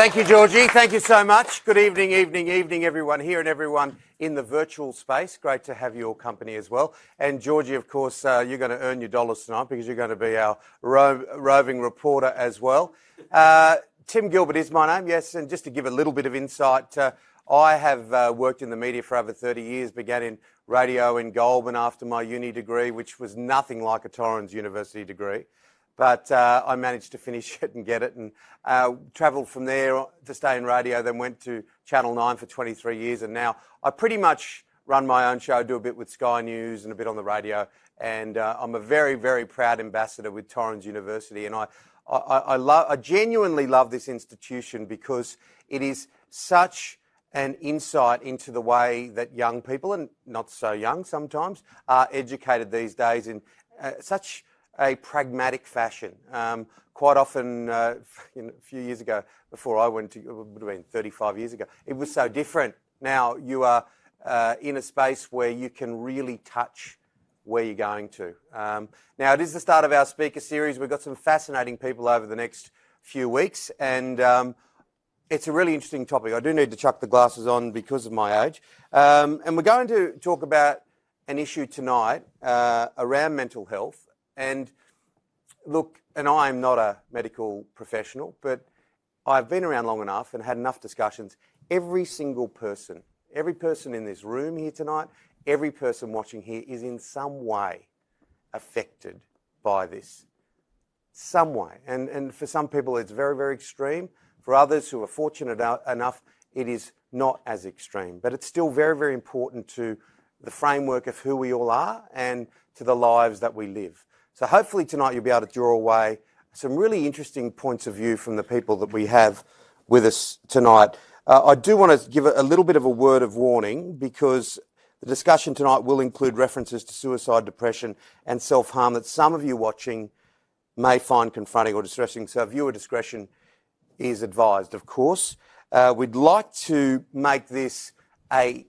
Thank you, Georgie. Thank you so much. Good evening, everyone here and everyone in the virtual space. Great to have your company as well. And Georgie, of course, you're going to earn your dollars tonight because you're going to be our roving reporter as well. Tim Gilbert is my name, yes, and just to give a little bit of insight, I have worked in the media for over 30 years, began in radio in Goulburn after my uni degree, which was nothing like a Torrens University degree. But I managed to finish it and get it, and travelled from there to stay in radio, then went to Channel 9 for 23 years, and now I pretty much run my own show, do a bit with Sky News and a bit on the radio, and I'm a very, very proud ambassador with Torrens University, and I genuinely love this institution because it is such an insight into the way that young people, and not so young sometimes, are educated these days in such a pragmatic fashion. Quite often, a few years ago, before I went to, it would have been 35 years ago, it was so different. Now you are in a space where you can really touch where you're going to. Now it is the start of our speaker series. We've got some fascinating people over the next few weeks, and it's a really interesting topic. I do need to chuck the glasses on because of my age. And we're going to talk about an issue tonight around mental health. And look, and I'm not a medical professional, but I've been around long enough and had enough discussions. Every single person, every person in this room here tonight, every person watching here is in some way affected by this. Some way. And for some people it's very, very extreme. For others who are fortunate enough, it is not as extreme. But it's still very, very important to the framework of who we all are and to the lives that we live. So hopefully tonight you'll be able to draw away some really interesting points of view from the people that we have with us tonight. I do want to give a little bit of a word of warning because the discussion tonight will include references to suicide, depression and self-harm that some of you watching may find confronting or distressing. So viewer discretion is advised, of course. We'd like to make this a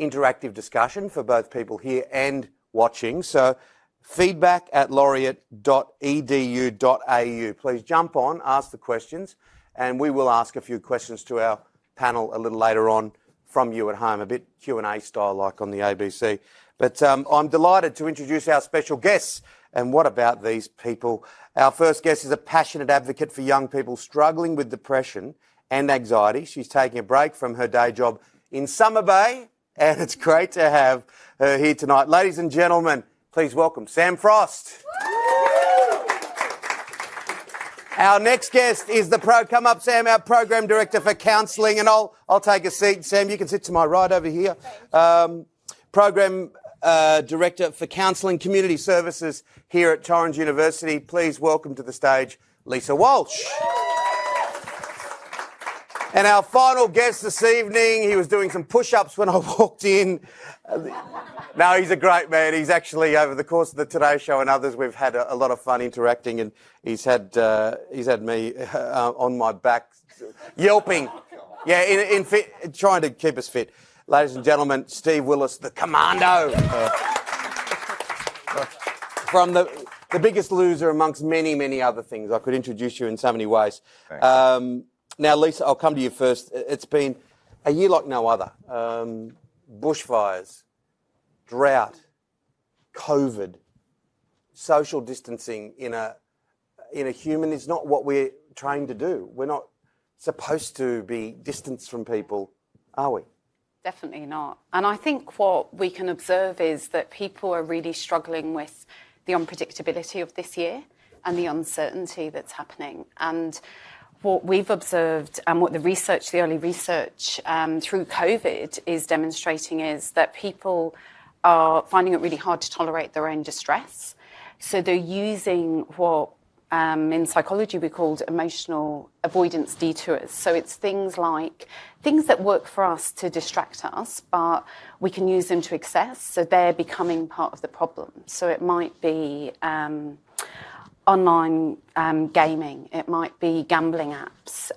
interactive discussion for both people here and watching. So feedback@laureate.edu.au. Please jump on, ask the questions, and we will ask a few questions to our panel a little later on from you at home, a bit Q&A style like on the ABC. But I'm delighted to introduce our special guests. And what about these people? Our first guest is a passionate advocate for young people struggling with depression and anxiety. She's taking a break from her day job in Summer Bay, and it's great to have her here tonight. Ladies and gentlemen, please welcome Sam Frost. Our next guest is come up, Sam, our Program Director for Counselling, and I'll take a seat. Sam, you can sit to my right over here. Program Director for Counselling Community Services here at Torrens University. Please welcome to the stage Lisa Walsh. And our final guest this evening, he was doing some push-ups when I walked in. No, he's a great man. He's actually, over the course of the Today Show and others, we've had a lot of fun interacting, and he's had me on my back yelping. Yeah, in fit, trying to keep us fit. Ladies and gentlemen, Steve Willis, the Commando. From the biggest loser amongst many, many other things. I could introduce you in so many ways. Now, Lisa, I'll come to you first. It's been a year like no other. Bushfires, drought, COVID, social distancing in a human is not what we're trained to do. We're not supposed to be distanced from people, are we? Definitely not. And I think what we can observe is that people are really struggling with the unpredictability of this year and the uncertainty that's happening. And what we've observed and what the early research through COVID is demonstrating is that people are finding it really hard to tolerate their own distress. So they're using what in psychology we called emotional avoidance detours. So it's things that work for us to distract us, but we can use them to excess. So they're becoming part of the problem. So it might be online gaming. It might be gambling apps.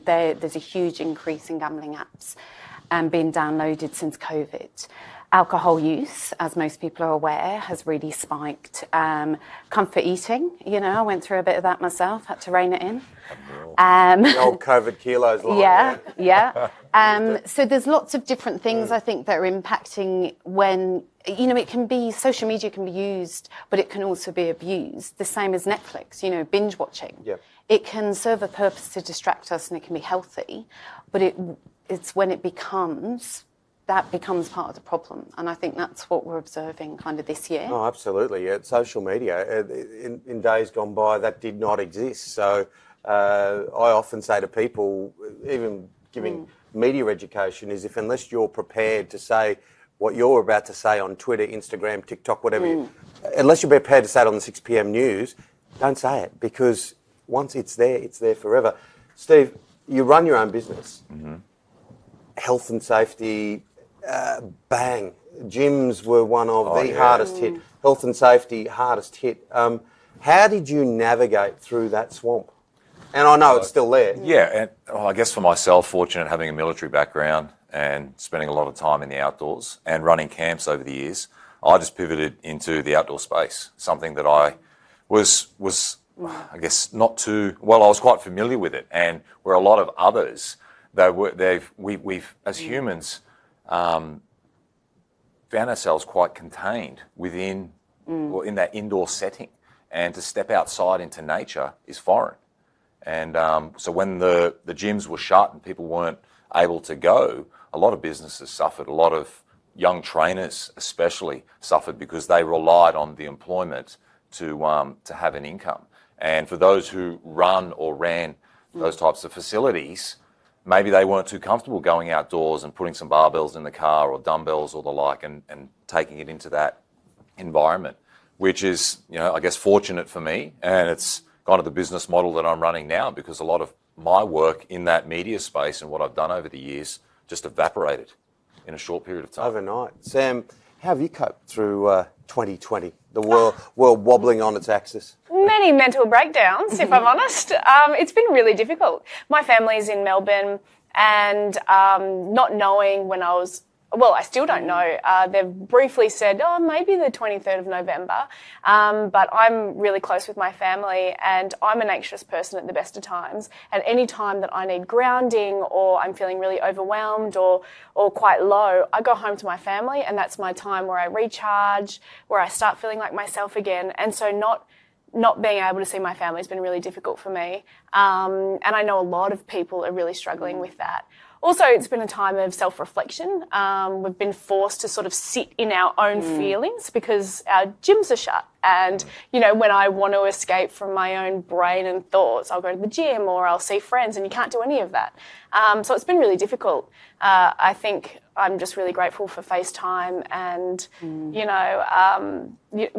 There's a huge increase in gambling apps being downloaded since COVID. Alcohol use, as most people are aware, has really spiked. Comfort eating, I went through a bit of that myself, had to rein it in. The old COVID kilos line. So there's lots of different things I think that are impacting when, it can be, social media can be used, but it can also be abused. The same as Netflix, binge watching. Yep. It can serve a purpose to distract us and it can be healthy, but it's when it becomes part of the problem. And I think that's what we're observing kind of this year. Oh, absolutely. Yeah. Social media, in days gone by, that did not exist. So I often say to people, even giving media education, is unless you're prepared to say what you're about to say on Twitter, Instagram, TikTok, whatever, unless you're prepared to say it on the 6 p.m. news, don't say it, because once it's there forever. Steve, you run your own business. Health and safety, bang. Gyms were one of the hardest hit. Health and safety, hardest hit. How did you navigate through that swamp? And I know it's still there. Yeah, and I guess for myself, fortunate having a military background and spending a lot of time in the outdoors and running camps over the years, I just pivoted into the outdoor space, something that I was I guess not too well. I was quite familiar with it, and where a lot of others, we've as humans found ourselves quite contained within or in that indoor setting, and to step outside into nature is foreign. And so when the gyms were shut and people weren't able to go, a lot of businesses suffered. A lot of young trainers especially suffered because they relied on the employment to have an income. And for those who run or ran those types of facilities, maybe they weren't too comfortable going outdoors and putting some barbells in the car or dumbbells or the like and taking it into that environment, which is, I guess fortunate for me. And it's kind of the business model that I'm running now, because a lot of my work in that media space and what I've done over the years just evaporated in a short period of time. Overnight. Sam, how have you coped through 2020, the world wobbling on its axis? Many mental breakdowns, if I'm honest. It's been really difficult. My family's in Melbourne, and not knowing when I still don't know. They've briefly said, maybe the 23rd of November. But I'm really close with my family, and I'm an anxious person at the best of times. And any time that I need grounding, or I'm feeling really overwhelmed or quite low, I go home to my family, and that's my time where I recharge, where I start feeling like myself again. And so not being able to see my family has been really difficult for me. And I know a lot of people are really struggling with that. Also, it's been a time of self-reflection. We've been forced to sort of sit in our own feelings because our gyms are shut. And, when I want to escape from my own brain and thoughts, I'll go to the gym or I'll see friends, and you can't do any of that. So it's been really difficult. I think I'm just really grateful for FaceTime and,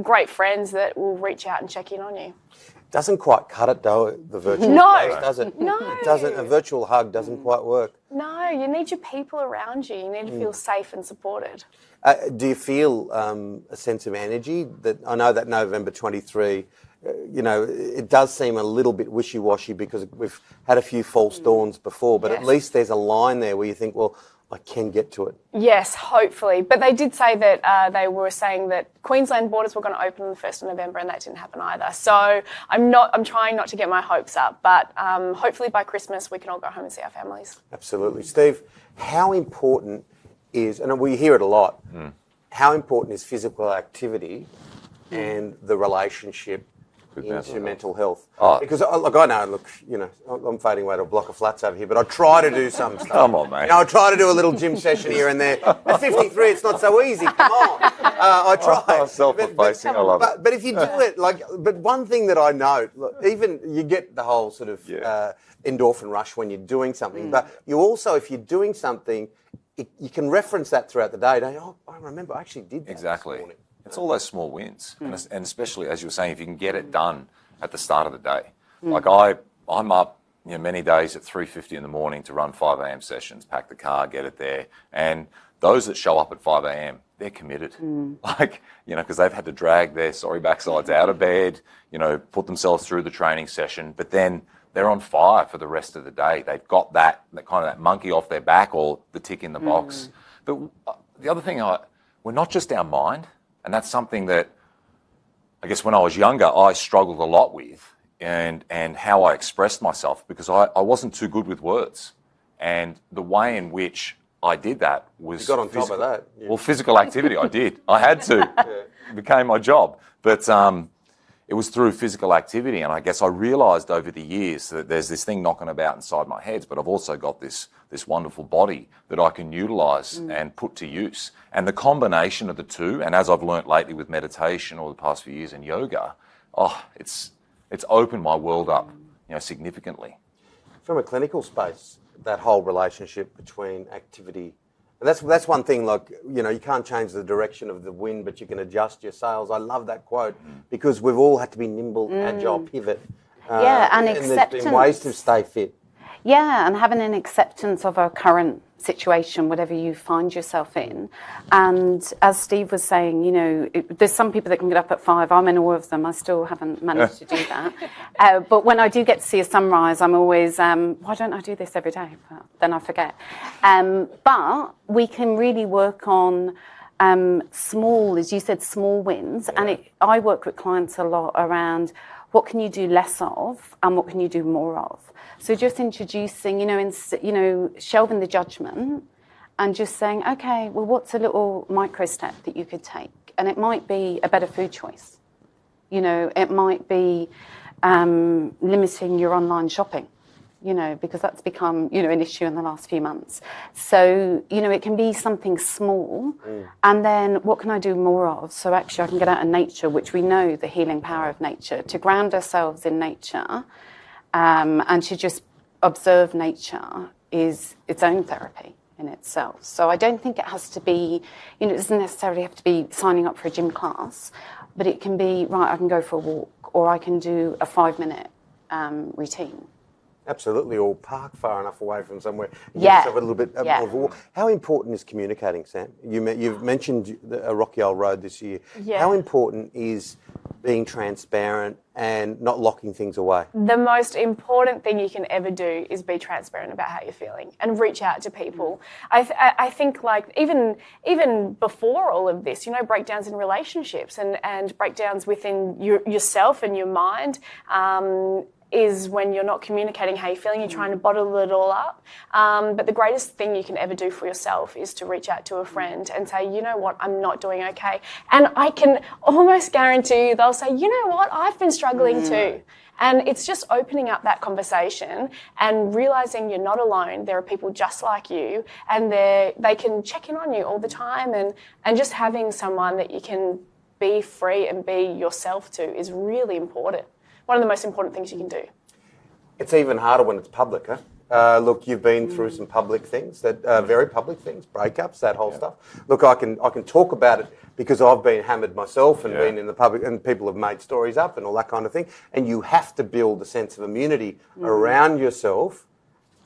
great friends that will reach out and check in on you. Doesn't quite cut it, though, the virtual space, does it? No. It doesn't. A virtual hug doesn't quite work. No, you need your people around you. You need to feel safe and supported. Do you feel a sense of energy? That I know that November 23, it does seem a little bit wishy-washy because we've had a few false dawns before, but at least there's a line there where you think, well, I can get to it. Yes, hopefully. But they did say that they were saying that Queensland borders were going to open on the 1st of November, and that didn't happen either. So I'm trying not to get my hopes up, but hopefully by Christmas we can all go home and see our families. Absolutely. Steve, how important is, and we hear it a lot, how important is physical activity and the relationship into mental health? Because I know, I'm fading away to a block of flats over here, but I try to do some stuff. Come on, mate. I try to do a little gym session here and there. At 53, it's not so easy. Come on. I try. Self-effacing, I love it. But if you do it, but one thing that I note, even you get the whole sort of endorphin rush when you're doing something, but you also, if you're doing something, you can reference that throughout the day. I remember I actually did that. Exactly. This morning. It's all those small wins, and especially, as you were saying, if you can get it done at the start of the day. Like I'm up many days at 3:50 in the morning to run 5 a.m. sessions, pack the car, get it there. And those that show up at 5 a.m., they're committed. Because they've had to drag their sorry backsides out of bed, put themselves through the training session, but then they're on fire for the rest of the day. They've got that kind of that monkey off their back or the tick in the box. But the other thing we're not just our mind. And that's something that I guess when I was younger, I struggled a lot with, and how I expressed myself, because I wasn't too good with words. And the way in which I did that was... You got on top of that. Yeah. Well, physical activity, I did. I had to. It became my job. But it was through physical activity, and I guess I realised over the years that there's this thing knocking about inside my head, but I've also got this wonderful body that I can utilise and put to use. And the combination of the two, and as I've learnt lately with meditation or the past few years in yoga, it's opened my world up, significantly. From a clinical space, that whole relationship between activity, and that's one thing, like, you can't change the direction of the wind, but you can adjust your sails. I love that quote, because we've all had to be nimble, agile, pivot. And and acceptance. there's been ways to stay fit. Yeah, and having an acceptance of our current situation, whatever you find yourself in. And as Steve was saying, there's some people that can get up at 5. I'm in awe of them. I still haven't managed to do that. But when I do get to see a sunrise, I'm always, why don't I do this every day? But then I forget. But we can really work on small, as you said, small wins. Yeah. And I work with clients a lot around what can you do less of and what can you do more of. So just introducing, shelving the judgment and just saying, okay, well, what's a little micro step that you could take? And it might be a better food choice. It might be limiting your online shopping, because that's become, an issue in the last few months. So, it can be something small. And then what can I do more of? So actually I can get out in nature, which we know the healing power of nature, to ground ourselves in nature. And to just observe nature is its own therapy in itself. So I don't think it has to be, it doesn't necessarily have to be signing up for a gym class, but it can be, right, I can go for a walk, or I can do a 5-minute routine. Absolutely, or park far enough away from somewhere. Give Yeah. yourself a little bit more of a walk. How important is communicating, Sam? You've mentioned a rocky old road this year. Yeah. How important is being transparent and not locking things away? The most important thing you can ever do is be transparent about how you're feeling and reach out to people. I think, like, even before all of this, breakdowns in relationships and breakdowns within yourself and your mind, is when you're not communicating how you're feeling, you're trying to bottle it all up. But the greatest thing you can ever do for yourself is to reach out to a friend and say, you know what, I'm not doing okay. And I can almost guarantee you they'll say, you know what, I've been struggling too. And it's just opening up that conversation and realising you're not alone. There are people just like you, and they can check in on you all the time, and just having someone that you can be free and be yourself to is really important. One of the most important things you can do. It's even harder when it's public, huh? Look, you've been through some public things, that very public things, breakups, that whole stuff. Look, I can talk about it because I've been hammered myself and been in the public, and people have made stories up and all that kind of thing. And you have to build a sense of immunity around yourself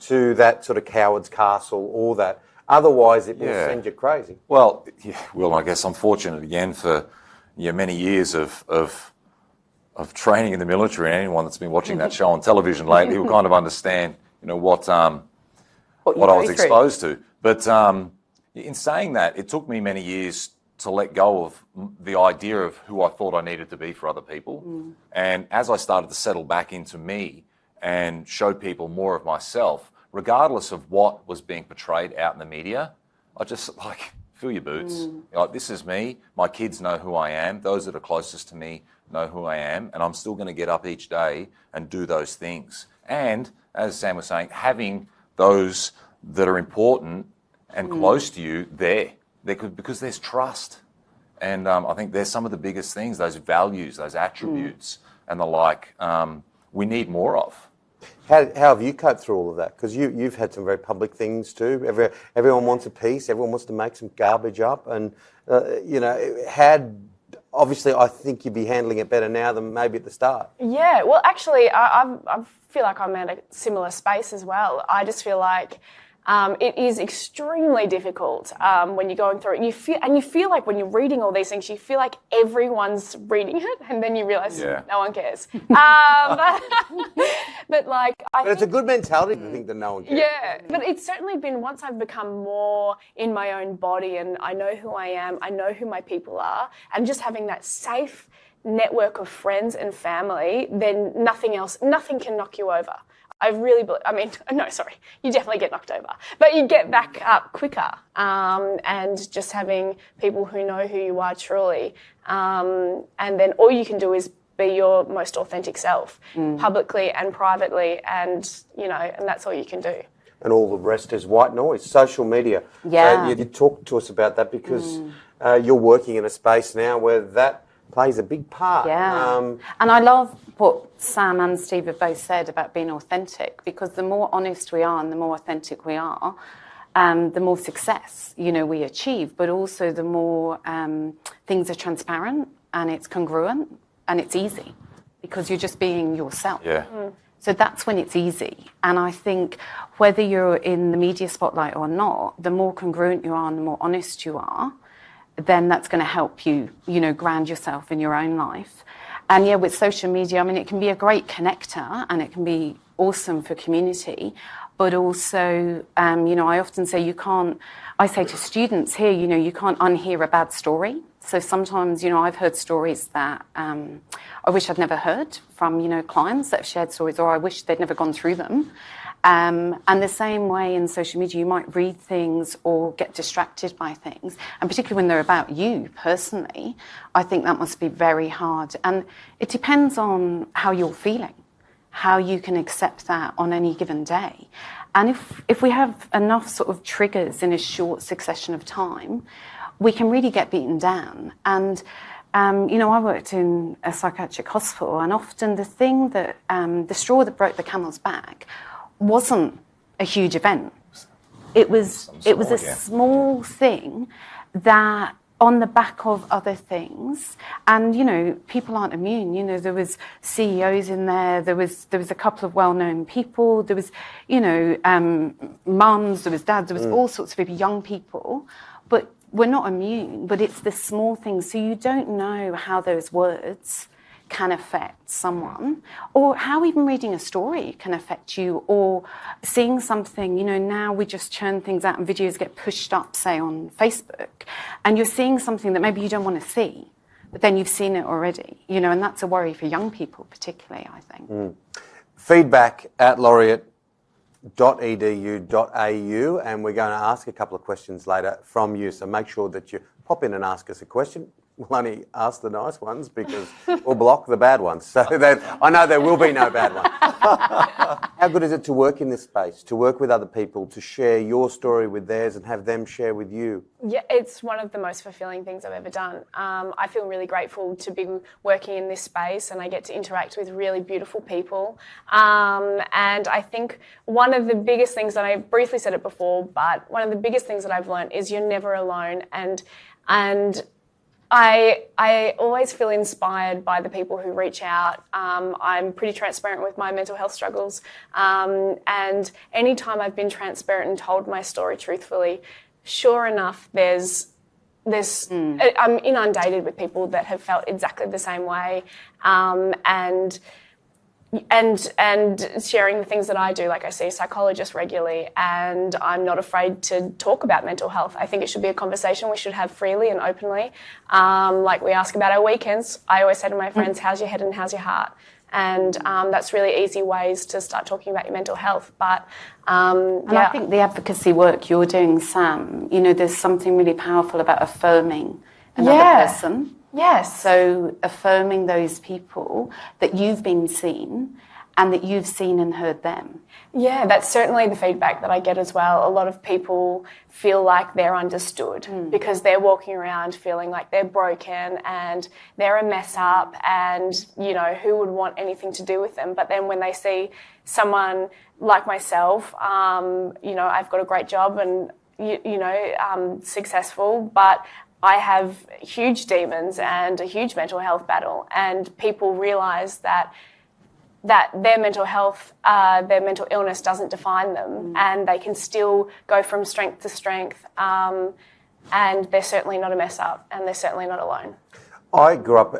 to that sort of coward's castle or that. Otherwise, it will send you crazy. Well, I guess I'm fortunate again for many years of training in the military, and anyone that's been watching that show on television lately will kind of understand, what I was exposed to. But in saying that, it took me many years to let go of the idea of who I thought I needed to be for other people. And as I started to settle back into me and show people more of myself, regardless of what was being portrayed out in the media, I just fill your boots. This is me. My kids know who I am. Those that are closest to me know who I am, and I'm still going to get up each day and do those things. And as Sam was saying, having those that are important and close to you there because there's trust. And I think there's some of the biggest things, those values, those attributes and the like, we need more of. How have you coped through all of that? Because you've had some very public things too. Everyone wants a piece. Everyone wants to make some garbage up. And, obviously, I think you'd be handling it better now than maybe at the start. Yeah, well, actually, I feel like I'm at a similar space as well. I just feel like It is extremely difficult when you're going through it. You feel like when you're reading all these things, you feel like everyone's reading it, and then you realise no one cares. But it's a good mentality to think that no one cares. Yeah, but it's certainly been, once I've become more in my own body and I know who I am, I know who my people are, and just having that safe network of friends and family, then nothing can knock you over. You definitely get knocked over, but you get back up quicker. And just having people who know who you are truly, and then all you can do is be your most authentic self, publicly and privately, and that's all you can do. And all the rest is white noise, social media. Yeah. You talk to us about that because you're working in a space now where that plays a big part. Yeah. And I love what Sam and Steve have both said about being authentic, because the more honest we are and the more authentic we are, the more success, we achieve, but also the more things are transparent and it's congruent and it's easy because you're just being yourself. Yeah. So that's when it's easy. And I think whether you're in the media spotlight or not, the more congruent you are and the more honest you are, then that's going to help you, ground yourself in your own life. And yeah, with social media, it can be a great connector and it can be awesome for community, but also, I often say I say to students here, you can't unhear a bad story. So sometimes, I've heard stories that I wish I'd never heard from, clients that have shared stories, or I wish they'd never gone through them. And the same way in social media, you might read things or get distracted by things. And particularly when they're about you personally, I think that must be very hard. And it depends on how you're feeling, how you can accept that on any given day. And if we have enough sort of triggers in a short succession of time, we can really get beaten down. And, I worked in a psychiatric hospital, and often the thing that, the straw that broke the camel's back wasn't a huge event. It was a small thing that on the back of other things, and people aren't immune. There was CEOs in there. There was a couple of well-known people. There was mums. There was dads. There was all sorts of people, young people, but we're not immune. But it's the small things. So you don't know how those words can affect someone, or how even reading a story can affect you, or seeing something. Now we just churn things out and videos get pushed up, say, on Facebook, and you're seeing something that maybe you don't want to see, but then you've seen it already, and that's a worry for young people particularly, I think. Feedback at laureate.edu.au, and we're going to ask a couple of questions later from you, so make sure that you pop in and ask us a question. We'll only ask the nice ones because we'll block the bad ones. So I know there will be no bad ones. How good is it to work in this space, to work with other people, to share your story with theirs and have them share with you? Yeah, it's one of the most fulfilling things I've ever done. I feel really grateful to be working in this space, and I get to interact with really beautiful people. And I think one of the biggest things, that I briefly said it before, but one of the biggest things that I've learned is you're never alone. And I always feel inspired by the people who reach out. I'm pretty transparent with my mental health struggles. And anytime I've been transparent and told my story truthfully, sure enough, I'm inundated with people that have felt exactly the same way. And sharing the things that I do. Like, I see a psychologist regularly, and I'm not afraid to talk about mental health. I think it should be a conversation we should have freely and openly. Like we ask about our weekends, I always say to my friends, how's your head and how's your heart? And that's really easy ways to start talking about your mental health. But I think the advocacy work you're doing, Sam, there's something really powerful about affirming another person. Yes. So affirming those people that you've been seen and that you've seen and heard them. Yeah, that's certainly the feedback that I get as well. A lot of people feel like they're understood because they're walking around feeling like they're broken and they're a mess up, and, who would want anything to do with them? But then when they see someone like myself, I've got a great job and, successful, but I have huge demons and a huge mental health battle, and people realise that that their mental health, their mental illness doesn't define them, and they can still go from strength to strength, and they're certainly not a mess up, and they're certainly not alone. I grew up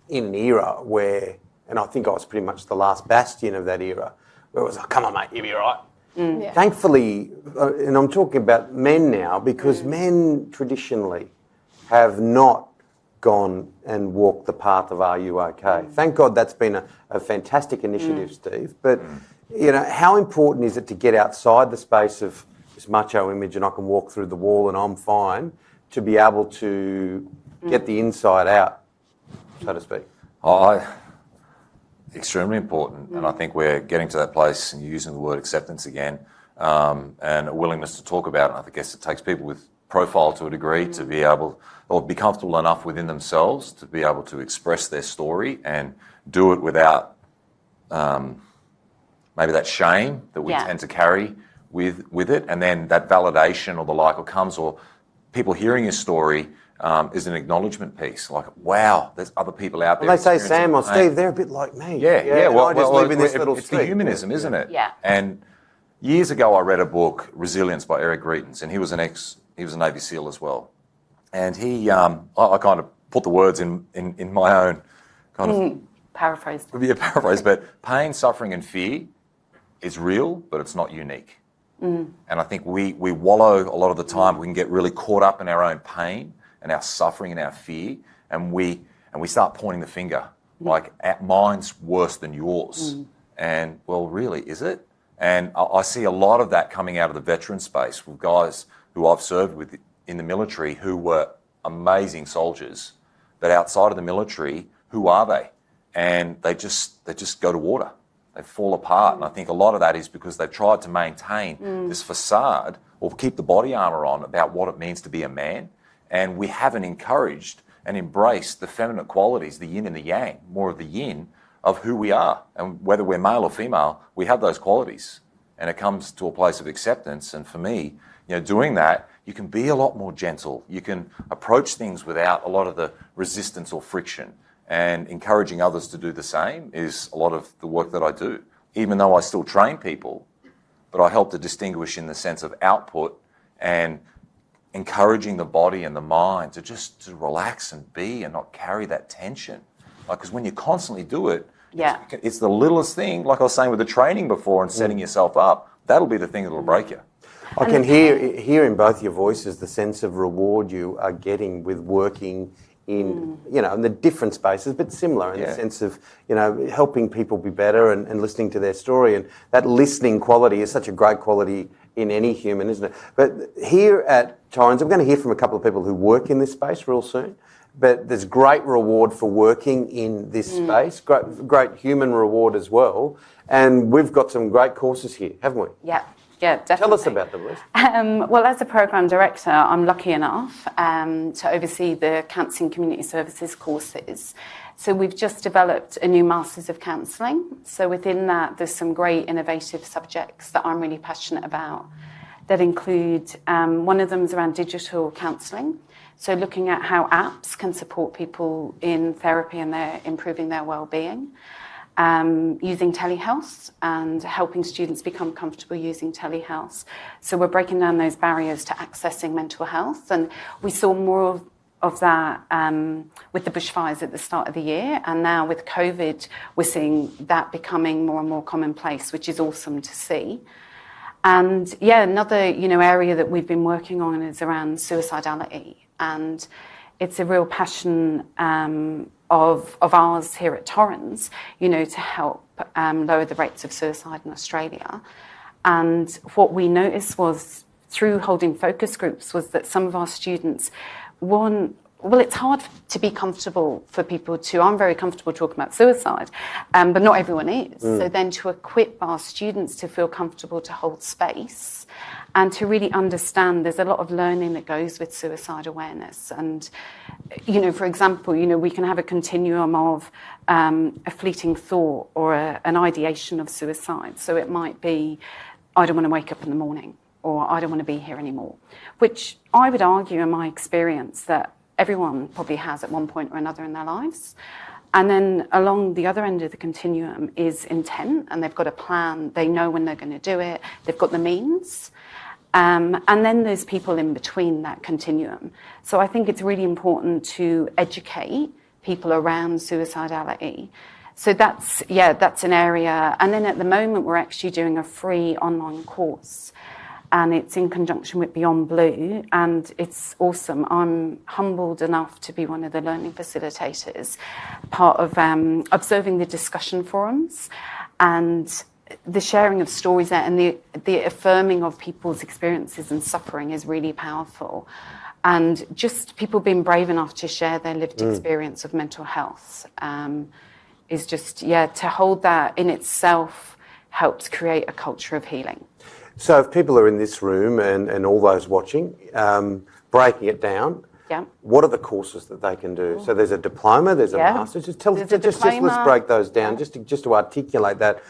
in an era where, and I think I was pretty much the last bastion of that era, where it was like, come on, mate, you'll be all right. Yeah. Thankfully, and I'm talking about men now, because men traditionally have not gone and walked the path of Are You OK? Thank God that's been a fantastic initiative, Steve. But, you know, how important is it to get outside the space of this macho image and I can walk through the wall and I'm fine, to be able to get the inside out, so to speak? Extremely important, and I think we're getting to that place, and you're using the word acceptance again, and a willingness to talk about it. I guess it takes people with profile to a degree to be able, or be comfortable enough within themselves to be able to express their story and do it without maybe that shame that we tend to carry with it, and then that validation or the like or comes, or people hearing your story is an acknowledgement piece. Like, wow, there's other people out there. Well, they say, Sam or Steve, they're a bit like me. Yeah. Well, I just live in this little it's street. the humanism, isn't it? Yeah. And years ago, I read a book, Resilience by Eric Greitens, and he was a Navy SEAL as well. And he, I kind of put the words in my own kind of Paraphrase. paraphrase, but pain, suffering, and fear is real, but it's not unique. And I think we wallow a lot of the time. We can get really caught up in our own pain and our suffering and our fear, and we start pointing the finger, like, mine's worse than yours. And, well, really, is it? And I see a lot of that coming out of the veteran space with guys who I've served with in the military who were amazing soldiers, but outside of the military, who are they? And they just go to water. They fall apart. And I think a lot of that is because they've tried to maintain this facade or keep the body armour on about what it means to be a man. And we haven't encouraged and embraced the feminine qualities, the yin and the yang, more of the yin of who we are. And whether we're male or female, we have those qualities. And it comes to a place of acceptance. And for me, you know, doing that, you can be a lot more gentle. You can approach things without a lot of the resistance or friction. And encouraging others to do the same is a lot of the work that I do. Even though I still train people, but I help to distinguish in the sense of output and encouraging the body and the mind to relax and be and not carry that tension. Because when you constantly do it, it's the littlest thing, like I was saying with the training before and setting yourself up, that'll be the thing that'll break you. I can hear in both your voices the sense of reward you are getting with working in, you know, in the different spaces, but similar in the sense of, you know, helping people be better and listening to their story. And that listening quality is such a great quality in any human, isn't it? But here at Torrens, I'm going to hear from a couple of people who work in this space real soon. But there's great reward for working in this space, great human reward as well. And we've got some great courses here, haven't we? Yeah, definitely. Tell us about them, Liz. Well, as a programme director, I'm lucky enough to oversee the Counselling Community Services courses. So we've just developed a new Masters of Counselling. So within that, there's some great innovative subjects that I'm really passionate about that include, one of them is around digital counselling. So looking at how apps can support people in therapy and improving their well-being. Using telehealth and helping students become comfortable using telehealth. So we're breaking down those barriers to accessing mental health, and we saw more of that with the bushfires at the start of the year, and now with COVID we're seeing that becoming more and more commonplace, which is awesome to see. And another area that we've been working on is around suicidality, and it's a real passion of ours here at Torrens, to help lower the rates of suicide in Australia. And what we noticed was, through holding focus groups, was that some of our students it's hard to be comfortable for people to, I'm very comfortable talking about suicide, but not everyone is. So then to equip our students to feel comfortable to hold space and to really understand there's a lot of learning that goes with suicide awareness. And, for example, we can have a continuum of a fleeting thought or an ideation of suicide. So it might be, I don't want to wake up in the morning, or I don't want to be here anymore, which I would argue in my experience that everyone probably has at one point or another in their lives. And then along the other end of the continuum is intent, and they've got a plan. They know when they're going to do it. They've got the means. And then there's people in between that continuum. So I think it's really important to educate people around suicidality. So that's an area. And then at the moment, we're actually doing a free online course, and it's in conjunction with Beyond Blue, and it's awesome. I'm humbled enough to be one of the learning facilitators, part of observing the discussion forums and the sharing of stories there, and the affirming of people's experiences and suffering is really powerful. And just people being brave enough to share their lived experience of mental health is just, to hold that in itself helps create a culture of healing. So if people are in this room and all those watching, breaking it down, what are the courses that they can do? So there's a diploma, there's a master's. Just let's break those down, just to articulate that.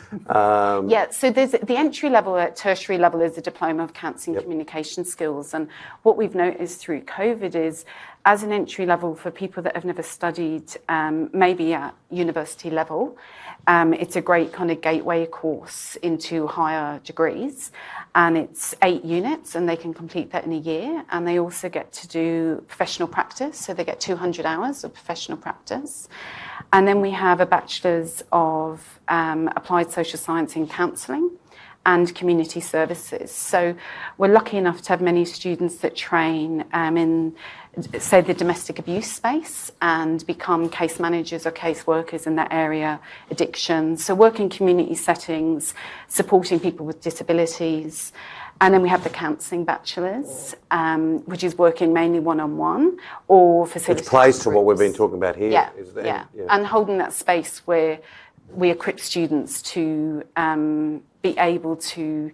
So there's the entry level at tertiary level is a diploma of counselling communication skills, and what we've noticed through COVID is, as an entry level for people that have never studied, maybe at university level, it's a great kind of gateway course into higher degrees, and it's 8 units, and they can complete that in a year. And they also get to do professional practice, so they get 200 hours of professional practice. And then we have a bachelor's of applied social science in counselling and community services. So we're lucky enough to have many students that train in, say, the domestic abuse space and become case managers or case workers in that area, addiction. So work in community settings, supporting people with disabilities. And then we have the counselling bachelor's, which is working mainly one-on-one or facilitating. Which plays to what we've been talking about here. And holding that space where we equip students to be able to,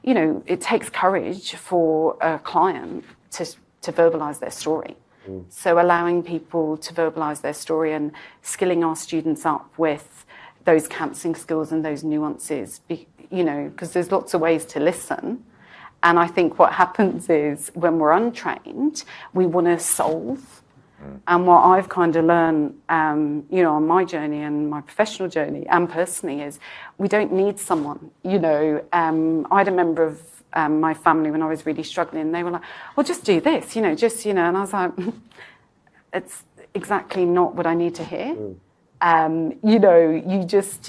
it takes courage for a client to verbalise their story. So allowing people to verbalise their story and skilling our students up with those counselling skills and those nuances, because there's lots of ways to listen. And I think what happens is when we're untrained, we want to solve. And what I've kind of learned, on my journey and my professional journey and personally is we don't need someone. I had a member of my family when I was really struggling. They were like, well, just do this, and I was like, it's exactly not what I need to hear.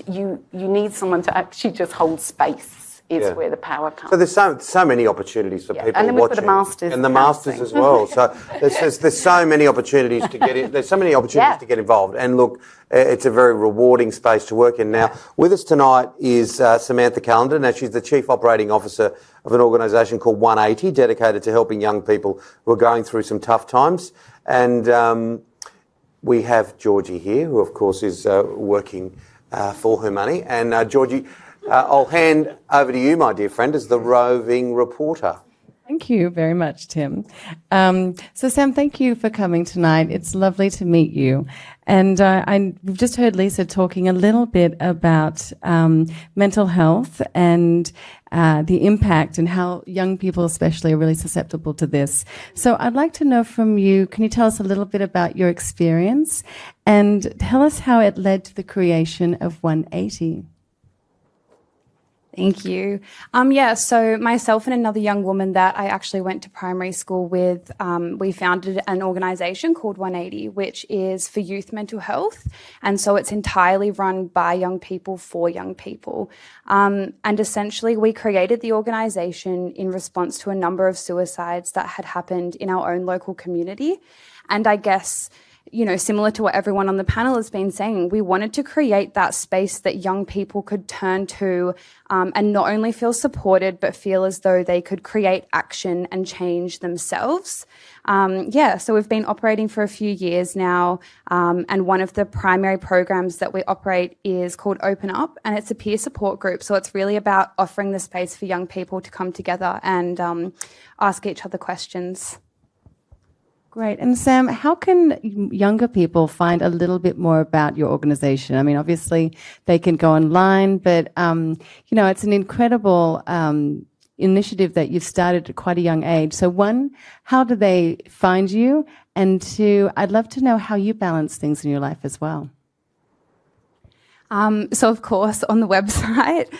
You need someone to actually just hold space. Is where the power comes. So there's so many opportunities for people and then watching. We've got a master's and the masters as well. So there's so many opportunities to get in. There's so many opportunities to get involved. And look, it's a very rewarding space to work in. Now, with us tonight is Samantha Calendar. Now, she's the Chief Operating Officer of an organisation called 180, dedicated to helping young people who are going through some tough times. And we have Georgie here, who of course is working for her money. And Georgie, I'll hand over to you, my dear friend, as the roving reporter. Thank you very much, Tim. So, Sam, thank you for coming tonight. It's lovely to meet you. And we've just heard Lisa talking a little bit about mental health and the impact and how young people especially are really susceptible to this. So I'd like to know from you, can you tell us a little bit about your experience and tell us how it led to the creation of 180? Thank you. So myself and another young woman that I actually went to primary school with, we founded an organisation called 180, which is for youth mental health. And so it's entirely run by young people for young people. And essentially we created the organisation in response to a number of suicides that had happened in our own local community. And I guess, similar to what everyone on the panel has been saying, we wanted to create that space that young people could turn to and not only feel supported, but feel as though they could create action and change themselves. So we've been operating for a few years now, and one of the primary programs that we operate is called Open Up, and it's a peer support group. So it's really about offering the space for young people to come together and ask each other questions. Great. And Sam, how can younger people find a little bit more about your organization? I mean, obviously they can go online, but, it's an incredible initiative that you've started at quite a young age. So one, how do they find you? And two, I'd love to know how you balance things in your life as well. So, of course, on the website,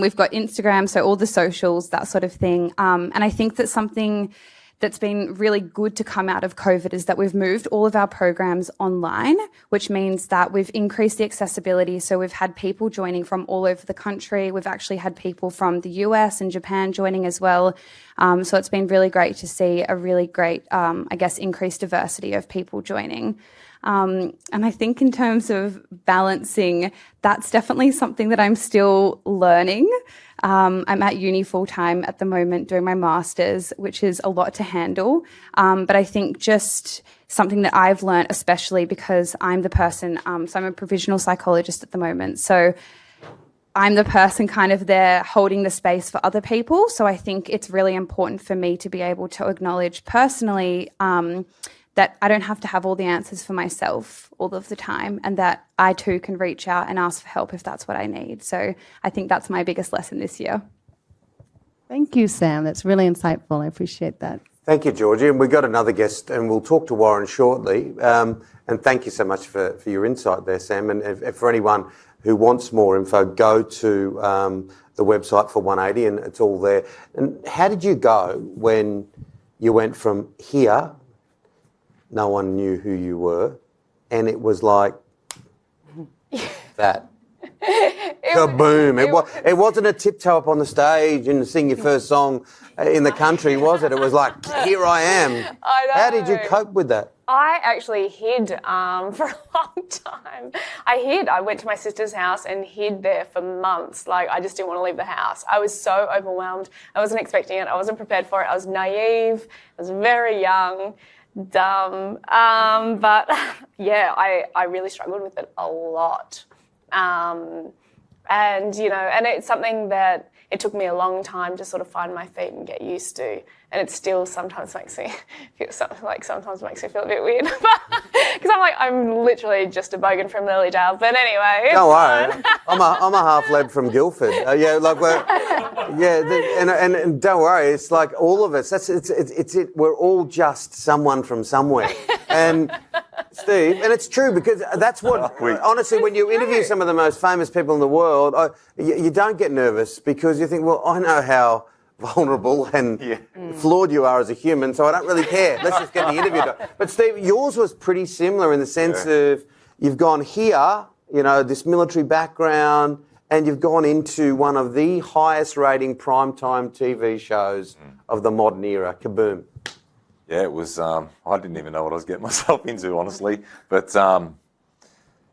we've got Instagram, so all the socials, that sort of thing. And I think that something that's been really good to come out of COVID is that we've moved all of our programs online, which means that we've increased the accessibility. So we've had people joining from all over the country. We've actually had people from the US and Japan joining as well. So it's been really great to see a really great, increased diversity of people joining. And I think in terms of balancing, that's definitely something that I'm still learning. I'm at uni full-time at the moment doing my master's, which is a lot to handle. But I think just something that I've learned, especially because I'm the person, so I'm a provisional psychologist at the moment. So I'm the person kind of there holding the space for other people. So I think it's really important for me to be able to acknowledge personally that I don't have to have all the answers for myself all of the time, and that I too can reach out and ask for help if that's what I need. So I think that's my biggest lesson this year. Thank you, Sam. That's really insightful. I appreciate that. Thank you, Georgie. And we've got another guest, and we'll talk to Warren shortly. And thank you so much for your insight there, Sam. And if for anyone who wants more info, go to the website for 180, and it's all there. And how did you go when you went from here? No one knew who you were, and it was like that. Kaboom. It wasn't a tiptoe up on the stage and sing your first song in the country, was it? It was like, here I am. I know. How did you cope with that? I actually hid for a long time. I went to my sister's house and hid there for months. Like, I just didn't want to leave the house. I was so overwhelmed. I wasn't expecting it. I wasn't prepared for it. I was naive. I was very young. Dumb. But yeah, I really struggled with it a lot. And it's something that it took me a long time to sort of find my feet and get used to. And it still sometimes makes me feel a bit weird. Because I'm literally just a bogan from Lilydale. But anyway, don't worry. I'm a half lad from Guildford. And don't worry. It's like all of us. We're all just someone from somewhere. And Steve, and it's true, because that's what, honestly, when you interview some of the most famous people in the world, you don't get nervous, because you think, well, I know how vulnerable and flawed you are as a human, so I don't really care. Let's just get the interview done. But Steve, yours was pretty similar in the sense of you've gone here, this military background, and you've gone into one of the highest rating primetime TV shows of the modern era. Kaboom. Yeah, it was, I didn't even know what I was getting myself into, honestly. But the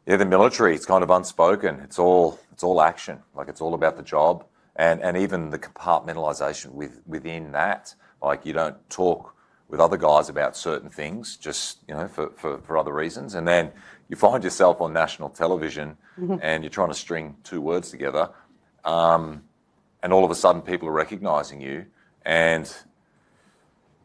military, it's kind of unspoken. It's all action. Like, it's all about the job. And even the compartmentalisation within that. Like, you don't talk with other guys about certain things, just, for other reasons. And then you find yourself on national television and you're trying to string two words together. And all of a sudden people are recognising you. And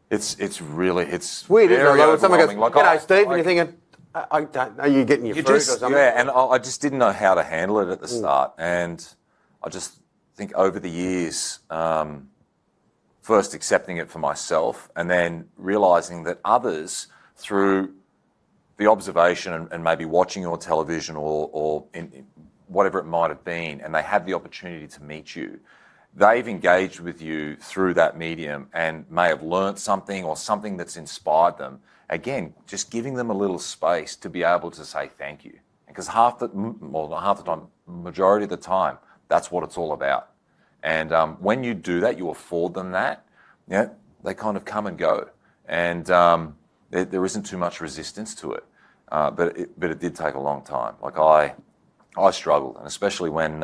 it's weird, isn't it? Like, someone goes, "G'day, Steve," and you're thinking, I don't know, you're getting your fruit or something. Yeah, and I just didn't know how to handle it at the start. And I just think over the years, first accepting it for myself, and then realising that others, through the observation and maybe watching your television or in whatever it might have been, and they had the opportunity to meet you, they've engaged with you through that medium and may have learnt something or something that's inspired them. Again, just giving them a little space to be able to say thank you. Because majority of the time, that's what it's all about. And when you do that, you afford them that, they kind of come and go. And there isn't too much resistance to it. But it did take a long time. Like, I struggled, and especially when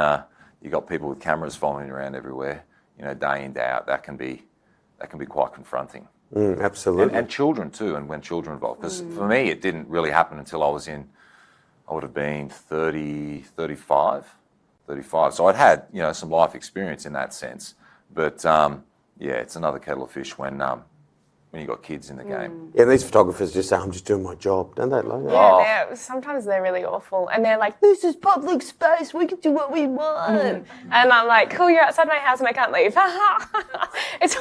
you got people with cameras following you around everywhere, day in, day out, that can be quite confronting. Absolutely. And children too, and when children are involved. Because for me, it didn't really happen until I would have been 35. So I'd had, some life experience in that sense. But it's another kettle of fish when you got kids in the game. Yeah, these photographers just say, I'm just doing my job, don't they? Like, sometimes they're really awful. And they're like, this is public space, we can do what we want. And I'm like, cool, you're outside my house and I can't leave. It's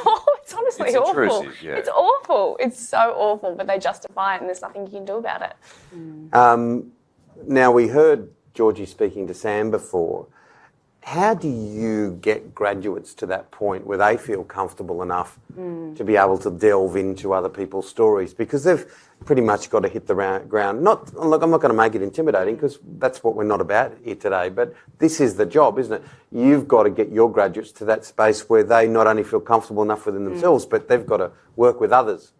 honestly awful. Intrusive, yeah. It's awful. It's so awful, but they justify it and there's nothing you can do about it. Now, we heard Georgie speaking to Sam before, how do you get graduates to that point where they feel comfortable enough to be able to delve into other people's stories? Because they've pretty much got to hit the ground. Look, I'm not going to make it intimidating because that's what we're not about here today, but this is the job, isn't it? You've got to get your graduates to that space where they not only feel comfortable enough within themselves, but they've got to work with others.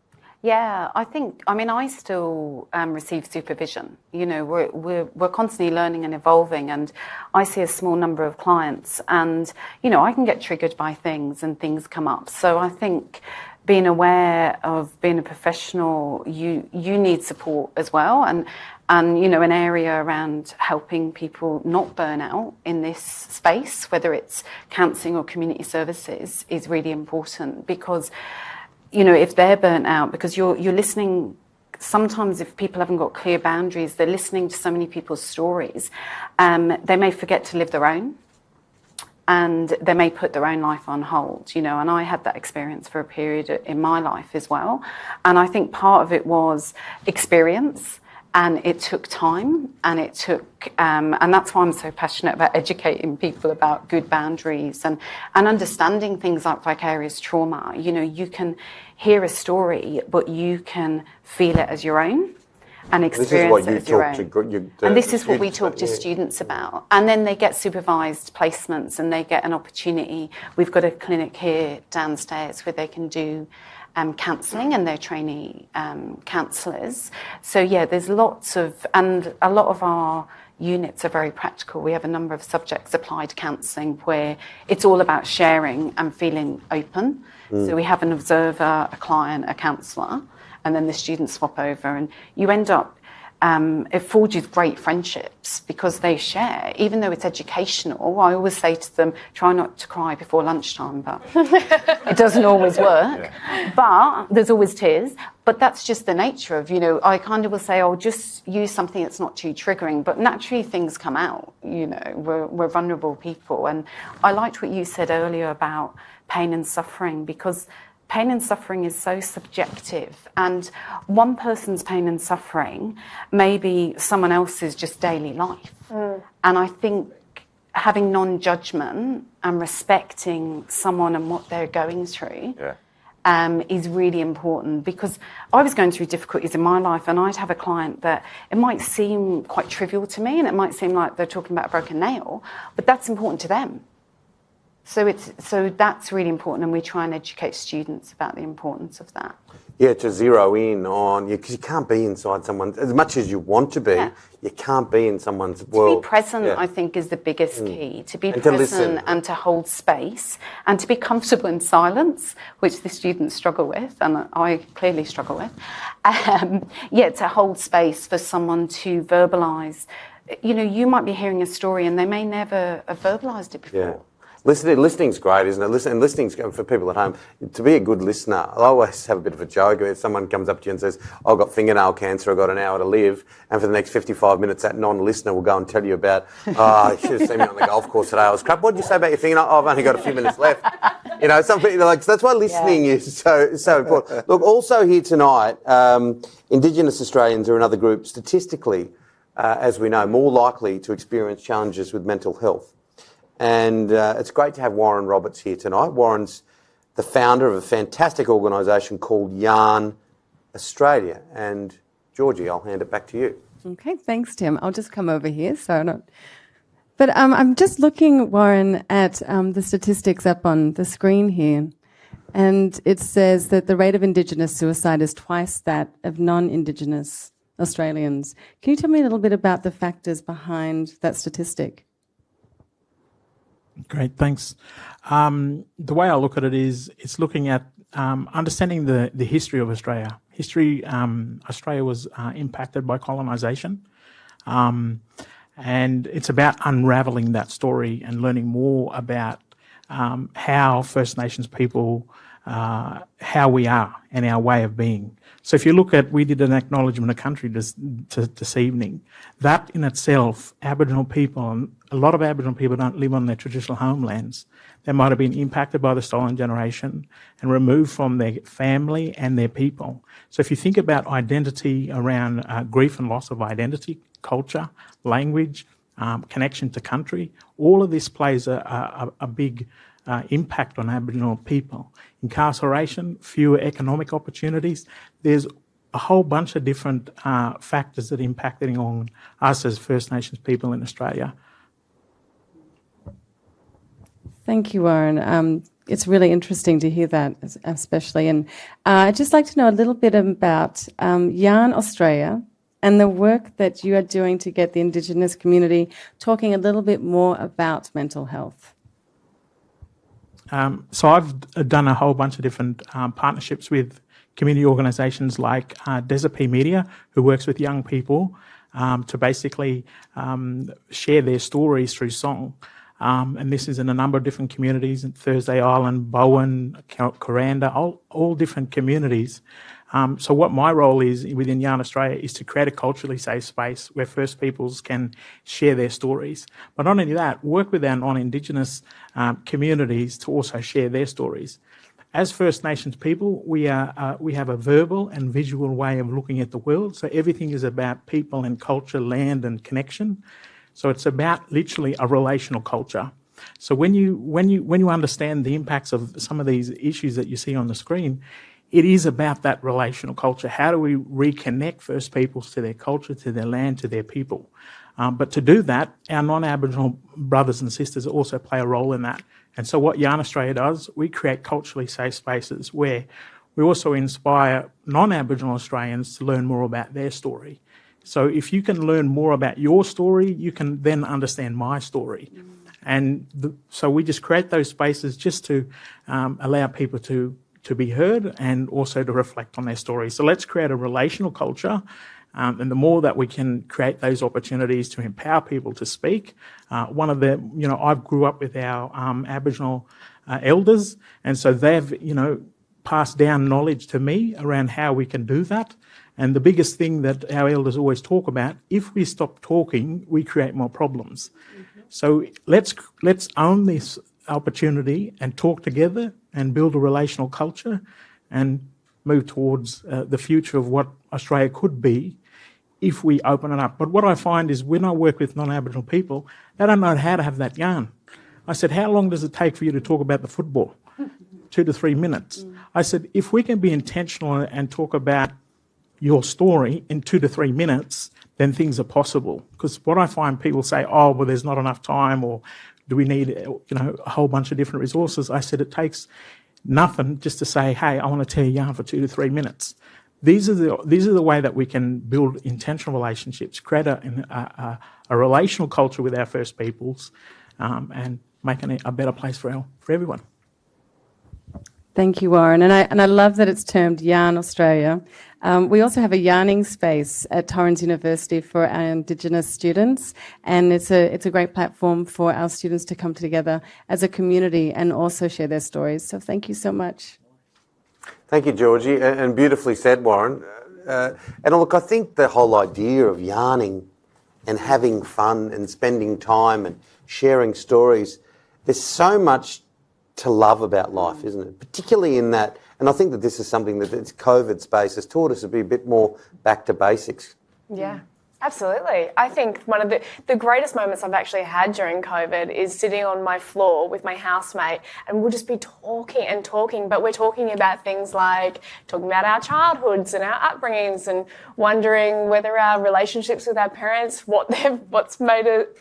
Yeah, I still receive supervision. You know, we're constantly learning and evolving, and I see a small number of clients, and, you know, I can get triggered by things and things come up. So I think being aware of being a professional, you need support as well, and you know, an area around helping people not burn out in this space, whether it's counselling or community services, is really important, because, you know, if they're burnt out, because you're listening, sometimes if people haven't got clear boundaries, they're listening to so many people's stories, they may forget to live their own, and they may put their own life on hold, you know, and I had that experience for a period in my life as well. And I think part of it was experience, and it took time, and it took, and that's why I'm so passionate about educating people about good boundaries and understanding things like vicarious trauma. You know, you can hear a story, but you can feel it as your own and experience it as your own. And this is what we talk to students about. And then they get supervised placements, and they get an opportunity. We've got a clinic here downstairs where they can do counselling, and they're trainee counsellors. So yeah, there's lots of, and a lot of our units are very practical. We have a number of subjects applied counselling where it's all about sharing and feeling open. So we have an observer, a client, a counsellor, and then the students swap over, and you end up, it forges great friendships because they share, even though it's educational. I always say to them, try not to cry before lunchtime, but it doesn't always work. Yeah. But there's always tears. But that's just the nature of, you know, I kind of will say, oh, just use something that's not too triggering. But naturally things come out, you know, we're vulnerable people. And I liked what you said earlier about pain and suffering, because pain and suffering is so subjective, and one person's pain and suffering may be someone else's just daily life. And I think having non-judgment and respecting someone and what they're going through is really important, because I was going through difficulties in my life, and I'd have a client that it might seem quite trivial to me, and it might seem like they're talking about a broken nail, but that's important to them. So that's really important, and we try and educate students about the importance of that. Yeah, to zero in on you, because you can't be inside someone's, as much as you want to be, you can't be in someone's world. To be present, I think, is the biggest key. To be present and to hold space and to be comfortable in silence, which the students struggle with, and I clearly struggle with. To hold space for someone to verbalise. You know, you might be hearing a story and they may never have verbalised it before. Yeah. Listening's great, isn't it? And listening's for people at home. To be a good listener, I always have a bit of a joke. If someone comes up to you and says, I've got fingernail cancer, I've got an hour to live, and for the next 55 minutes, that non-listener will go and tell you about, you should have seen me on the golf course today. I was crap. What did you say about your fingernail? Oh, I've only got a few minutes left. You know, some people, like, that's why listening is so important. Look, also here tonight, Indigenous Australians are another group statistically, as we know, more likely to experience challenges with mental health. And it's great to have Warren Roberts here tonight. Warren's the founder of a fantastic organisation called Yarn Australia. And Georgie, I'll hand it back to you. Okay, thanks, Tim. I'll just come over here. But I'm just looking, Warren, at the statistics up on the screen here. And it says that the rate of Indigenous suicide is twice that of non-Indigenous Australians. Can you tell me a little bit about the factors behind that statistic? Great, thanks. The way I look at it is it's looking at understanding the history of Australia. Australia was impacted by colonisation, and it's about unravelling that story and learning more about how First Nations people, how we are and our way of being. So if you look at, we did an Acknowledgement of Country this evening. That in itself, Aboriginal people, and a lot of Aboriginal people don't live on their traditional homelands. They might have been impacted by the stolen generation and removed from their family and their people. So if you think about identity around grief and loss of identity, culture, language, connection to country. All of this plays a big impact on Aboriginal people. Incarceration, fewer economic opportunities. There's a whole bunch of different factors that are impacting on us as First Nations people in Australia. Thank you, Warren. It's really interesting to hear that, especially. And I'd just like to know a little bit about Yarn Australia and the work that you are doing to get the Indigenous community talking a little bit more about mental health. So I've done a whole bunch of different partnerships with community organisations like Desert Media, who works with young people to basically share their stories through song. And this is in a number of different communities, in Thursday Island, Bowen, Commando, all different communities. So what my role is within Yarn Australia is to create a culturally safe space where First Peoples can share their stories. But not only that, work with our non-Indigenous communities to also share their stories. As First Nations people, we have a verbal and visual way of looking at the world. So everything is about people and culture, land and connection. So it's about literally a relational culture. So when you understand the impacts of some of these issues that you see on the screen, it is about that relational culture. How do we reconnect First Peoples to their culture, to their land, to their people? But to do that, our non-Aboriginal brothers and sisters also play a role in that. And so what Yarn Australia does, we create culturally safe spaces where we also inspire non-Aboriginal Australians to learn more about their story. So if you can learn more about your story, you can then understand my story. And so we just create those spaces just to allow people to be heard and also to reflect on their stories. So let's create a relational culture. And the more that we can create those opportunities to empower people to speak, I grew up with our Aboriginal elders, and so they've, passed down knowledge to me around how we can do that. And the biggest thing that our elders always talk about, if we stop talking, we create more problems. Mm-hmm. So let's own this opportunity and talk together and build a relational culture and move towards the future of what Australia could be if we open it up. But what I find is when I work with non-Aboriginal people, they don't know how to have that yarn. I said, how long does it take for you to talk about the football? 2 to 3 minutes. I said, if we can be intentional and talk about your story in 2 to 3 minutes, then things are possible. Because what I find people say, oh, well, there's not enough time, or do we need, a whole bunch of different resources? I said, it takes nothing just to say, hey, I want to tell you yarn for 2 to 3 minutes. These are the way that we can build intentional relationships, create a relational culture with our First Peoples, and making a better place for everyone. Thank you, Warren. And I love that it's termed Yarn Australia. We also have a yarning space at Torrens University for our Indigenous students, and it's a great platform for our students to come together as a community and also share their stories. So thank you so much. Thank you, Georgie, and beautifully said, Warren. And look, I think the whole idea of yarning and having fun and spending time and sharing stories, there's so much to love about life, isn't it? Particularly in that, and I think that this is something that this COVID space has taught us to be a bit more back to basics. Yeah, absolutely. I think one of the greatest moments I've actually had during COVID is sitting on my floor with my housemate, and we'll just be talking, but we're talking about things like talking about our childhoods and our upbringings and wondering whether our relationships with our parents, what's made it,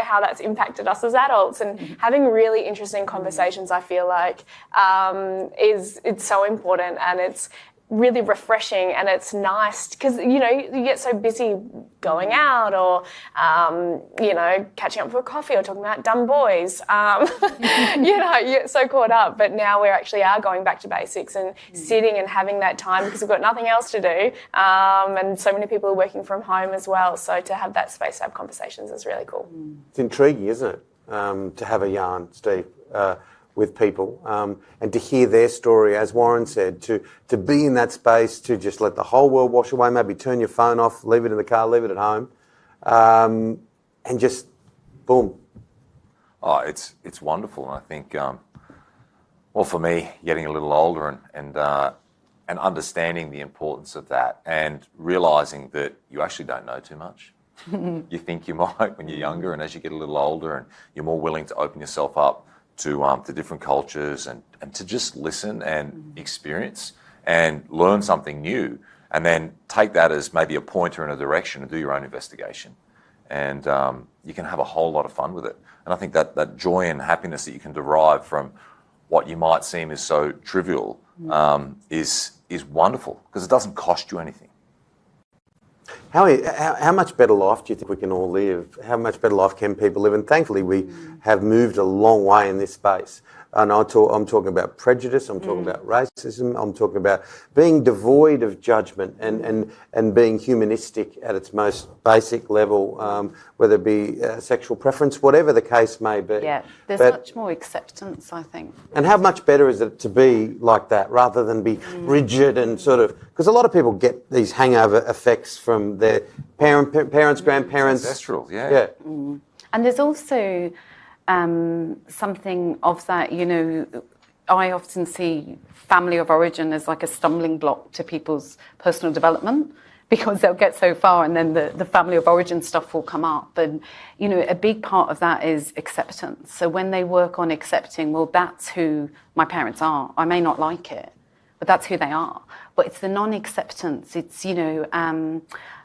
how that's impacted us as adults, and having really interesting conversations, I feel like, it's so important, and it's really refreshing, and it's nice because you get so busy going out or catching up for a coffee or talking about dumb boys, you get so caught up, but now we actually are going back to basics and sitting and having that time because we've got nothing else to do, and so many people are working from home as well, so to have that space to have conversations is really cool. It's intriguing, isn't it, to have a yarn, Steve, with people, and to hear their story, as Warren said, to be in that space, to just let the whole world wash away, maybe turn your phone off, leave it in the car, leave it at home, and just boom. Oh, it's wonderful. And I think, for me, getting a little older and understanding the importance of that and realising that you actually don't know too much. you think you might when you're younger, and as you get a little older and you're more willing to open yourself up to different cultures and to just listen and experience and learn something new, and then take that as maybe a pointer in a direction and do your own investigation. And you can have a whole lot of fun with it. And I think that joy and happiness that you can derive from what you might seem is so trivial is wonderful, because it doesn't cost you anything. How much better life do you think we can all live? How much better life can people live? And thankfully, we have moved a long way in this space. And I'm talking about prejudice, I'm talking about racism, I'm talking about being devoid of judgment and being humanistic at its most basic level, whether it be sexual preference, whatever the case may be. Yeah, there's much more acceptance, I think. And how much better is it to be like that rather than be rigid and sort of... Because a lot of people get these hangover effects from their parents, grandparents. Ancestral, yeah. And there's also... something of that, I often see family of origin as like a stumbling block to people's personal development, because they'll get so far and then the family of origin stuff will come up. And, a big part of that is acceptance. So when they work on accepting, well, that's who my parents are. I may not like it, but that's who they are. But it's the non-acceptance. It's, an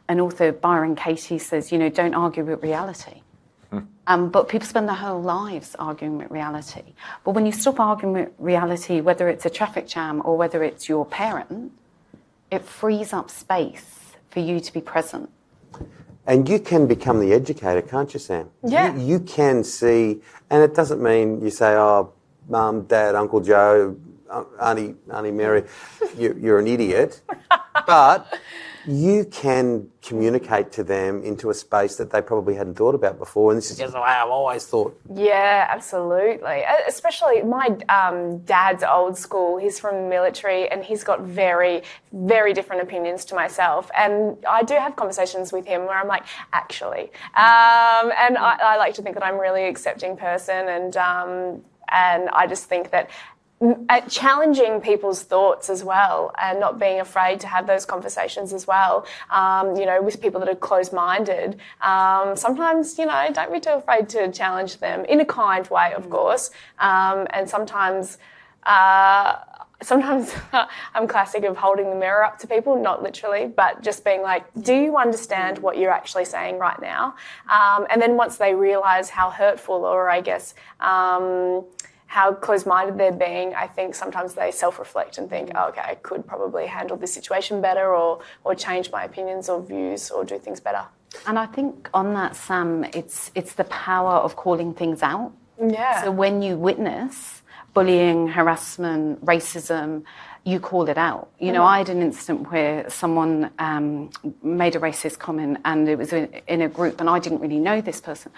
author, Byron Katie, says, don't argue with reality. But people spend their whole lives arguing with reality. But when you stop arguing with reality, whether it's a traffic jam or whether it's your parent, it frees up space for you to be present. And you can become the educator, can't you, Sam? Yeah. You can see, and it doesn't mean you say, oh, Mum, Dad, Uncle Joe, Auntie Mary, you're an idiot. But you can communicate to them into a space that they probably hadn't thought about before. And this is just the way I've always thought. Yeah, absolutely. Especially my dad's old school. He's from the military and he's got very, very different opinions to myself. And I do have conversations with him where I'm like, actually. And I like to think that I'm a really accepting person, and I just think that challenging people's thoughts as well, and not being afraid to have those conversations as well, with people that are closed-minded. Sometimes, don't be too afraid to challenge them in a kind way, of course. And sometimes I'm classic of holding the mirror up to people, not literally, but just being like, do you understand what you're actually saying right now? And then once they realise how hurtful, or I guess how close-minded they're being, I think sometimes they self-reflect and think, oh, okay, I could probably handle this situation better, or change my opinions or views or do things better. And I think on that, Sam, it's the power of calling things out. Yeah. So when you witness bullying, harassment, racism, you call it out. I had an incident where someone made a racist comment, and it was in a group, and I didn't really know this person,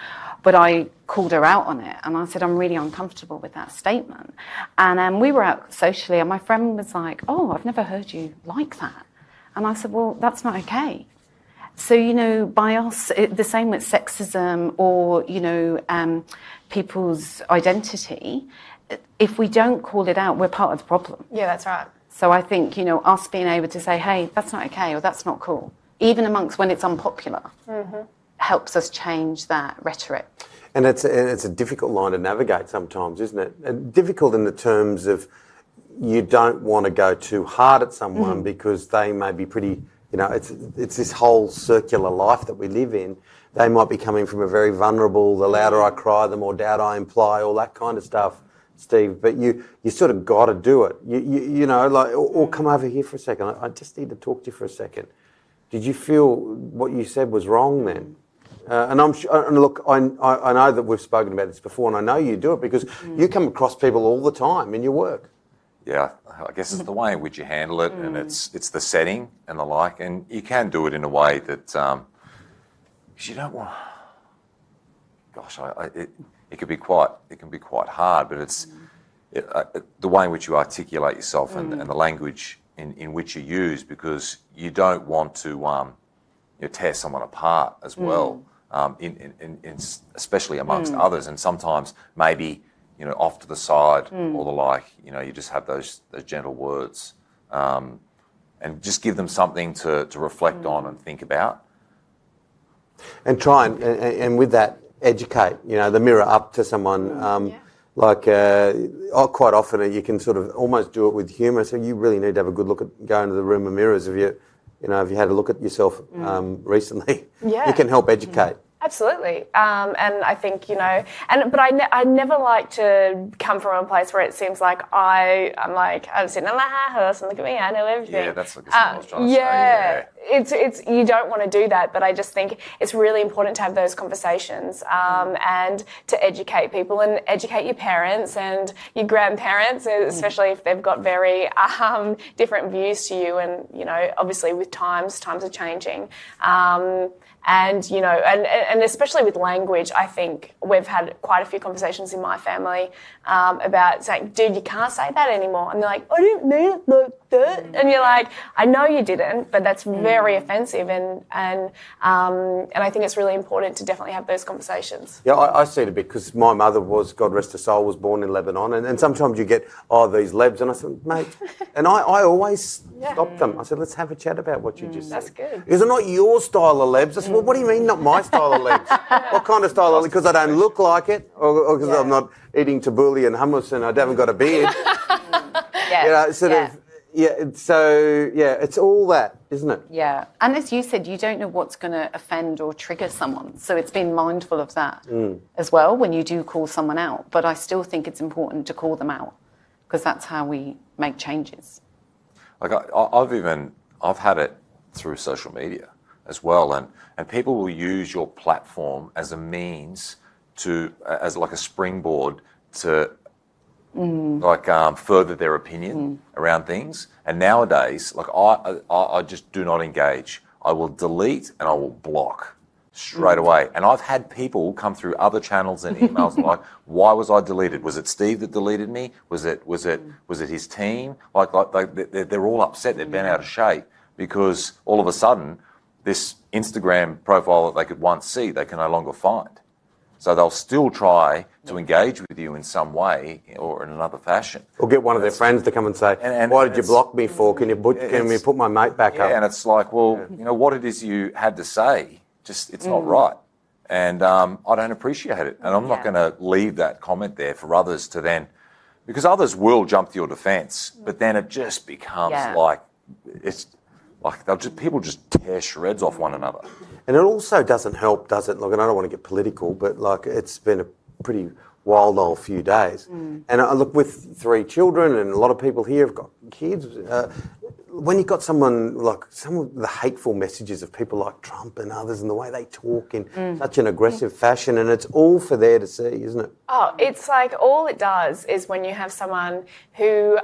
but I called her out on it, and I said, I'm really uncomfortable with that statement. And we were out socially, and my friend was like, oh, I've never heard you like that. And I said, well, that's not okay. So, by us, the same with sexism or, people's identity, if we don't call it out, we're part of the problem. Yeah, that's right. So I think, us being able to say, hey, that's not okay, or that's not cool, even amongst when it's unpopular, helps us change that rhetoric. And it's a difficult line to navigate sometimes, isn't it? And difficult in the terms of you don't want to go too hard at someone because they may be pretty, it's this whole circular life that we live in. They might be coming from a very vulnerable, the louder I cry, the more doubt I imply, all that kind of stuff, Steve. But you sort of got to do it. Or come over here for a second. I just need to talk to you for a second. Did you feel what you said was wrong then? And look, I know that we've spoken about this before, and I know you do it because you come across people all the time in your work. Yeah, I guess it's the way in which you handle it, and it's the setting and the like, and you can do it in a way that because you don't want. Gosh, it can be quite hard, but it's the way in which you articulate yourself and the language in which you use, because you don't want to tear someone apart as well, especially amongst others, and sometimes maybe off to the side or the like. You just have those gentle words, and just give them something to reflect on and think about. And try and with that, educate, the mirror up to someone. Quite often you can sort of almost do it with humour. So you really need to have a good look at going to the room of mirrors. If you had a look at yourself recently, you can help educate. Absolutely. And I think, but I never like to come from a place where it seems like I'm sitting in my house and look at me, I know everything. Yeah, that's what I was trying to say. Yeah. It's you don't want to do that, but I just think it's really important to have those conversations and to educate people and educate your parents and your grandparents, especially if they've got very different views to you. And, obviously with times are changing. And especially with language, I think we've had quite a few conversations in my family about saying, dude, you can't say that anymore. And they're like, I didn't mean it like that. And you're like, I know you didn't, but that's very offensive. And I think it's really important to definitely have those conversations. Yeah, I see it a bit because my mother was, God rest her soul, was born in Lebanon. And sometimes you get, these lebs. And I said, mate, and I always stop them. I said, let's have a chat about what you just said. That's good. Is it not your style of lebs? I said, well, what do you mean not my style of lebs? What kind of style of lebs? Because I don't look like it or because I'm not eating tabbouleh and hummus and I haven't got a beard. It's all that, isn't it? Yeah. And as you said, you don't know what's going to offend or trigger someone. So it's being mindful of that as well when you do call someone out. But I still think it's important to call them out because that's how we make changes. Like I've had it through social media as well, and people will use your platform as a means as like a springboard to further their opinion around things. And nowadays, I just do not engage. I will delete and I will block straight away. And I've had people come through other channels and emails and like, why was I deleted? Was it Steve that deleted me? Was it his team? They're all upset. They're bent out of shape because all of a sudden this Instagram profile that they could once see, they can no longer find. So they'll still try to engage with you in some way or in another fashion. Or get one of their friends to come and say, why did you block me for? Can we put my mate back up? Yeah, and it's like, what it is you had to say, it's not right. And I don't appreciate it. And I'm not going to leave that comment there for others to then, because others will jump to your defence, but then it just becomes people just tear shreds off one another. And it also doesn't help, does it? Look, and I don't want to get political, but it's been a pretty wild old few days. And I look, with 3 children and a lot of people here have got kids, when you've got someone like some of the hateful messages of people like Trump and others and the way they talk in such an aggressive fashion, and it's all for there to see, isn't it? Oh, it's like all it does is when you have someone who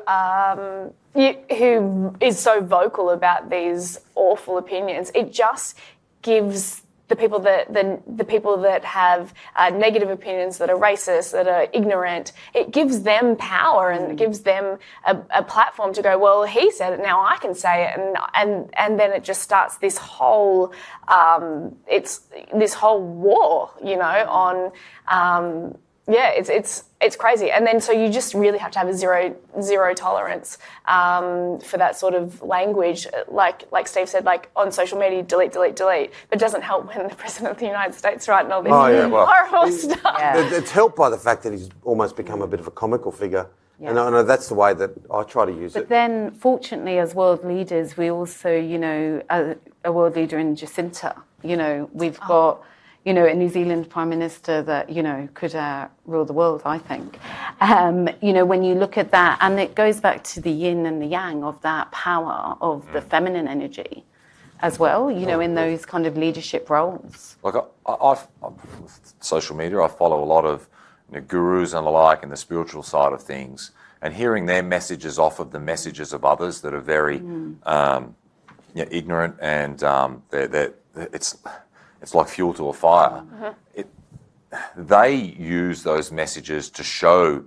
is so vocal about these awful opinions, it just gives the people that have negative opinions, that are racist, that are ignorant, it gives them power and it gives them a platform to go, well, he said it, now I can say it, and then it just starts this whole this whole war, on it's crazy. And then so you just really have to have a zero tolerance for that sort of language. Like Steve said, like on social media, delete. But it doesn't help when the President of the United States writing all this horrible stuff. Yeah. It's helped by the fact that he's almost become a bit of a comical figure. Yeah. And I know that's the way that I try to use it. But then, fortunately, as world leaders, we also, a world leader in Jacinta, we've got... a New Zealand Prime Minister that, could rule the world, I think. When you look at that, and it goes back to the yin and the yang of that power of the feminine energy as well, in those kind of leadership roles. Like, I've with social media, I follow a lot of gurus and the like in the spiritual side of things, and hearing their messages off of the messages of others that are very ignorant and it's like fuel to a fire. They use those messages to show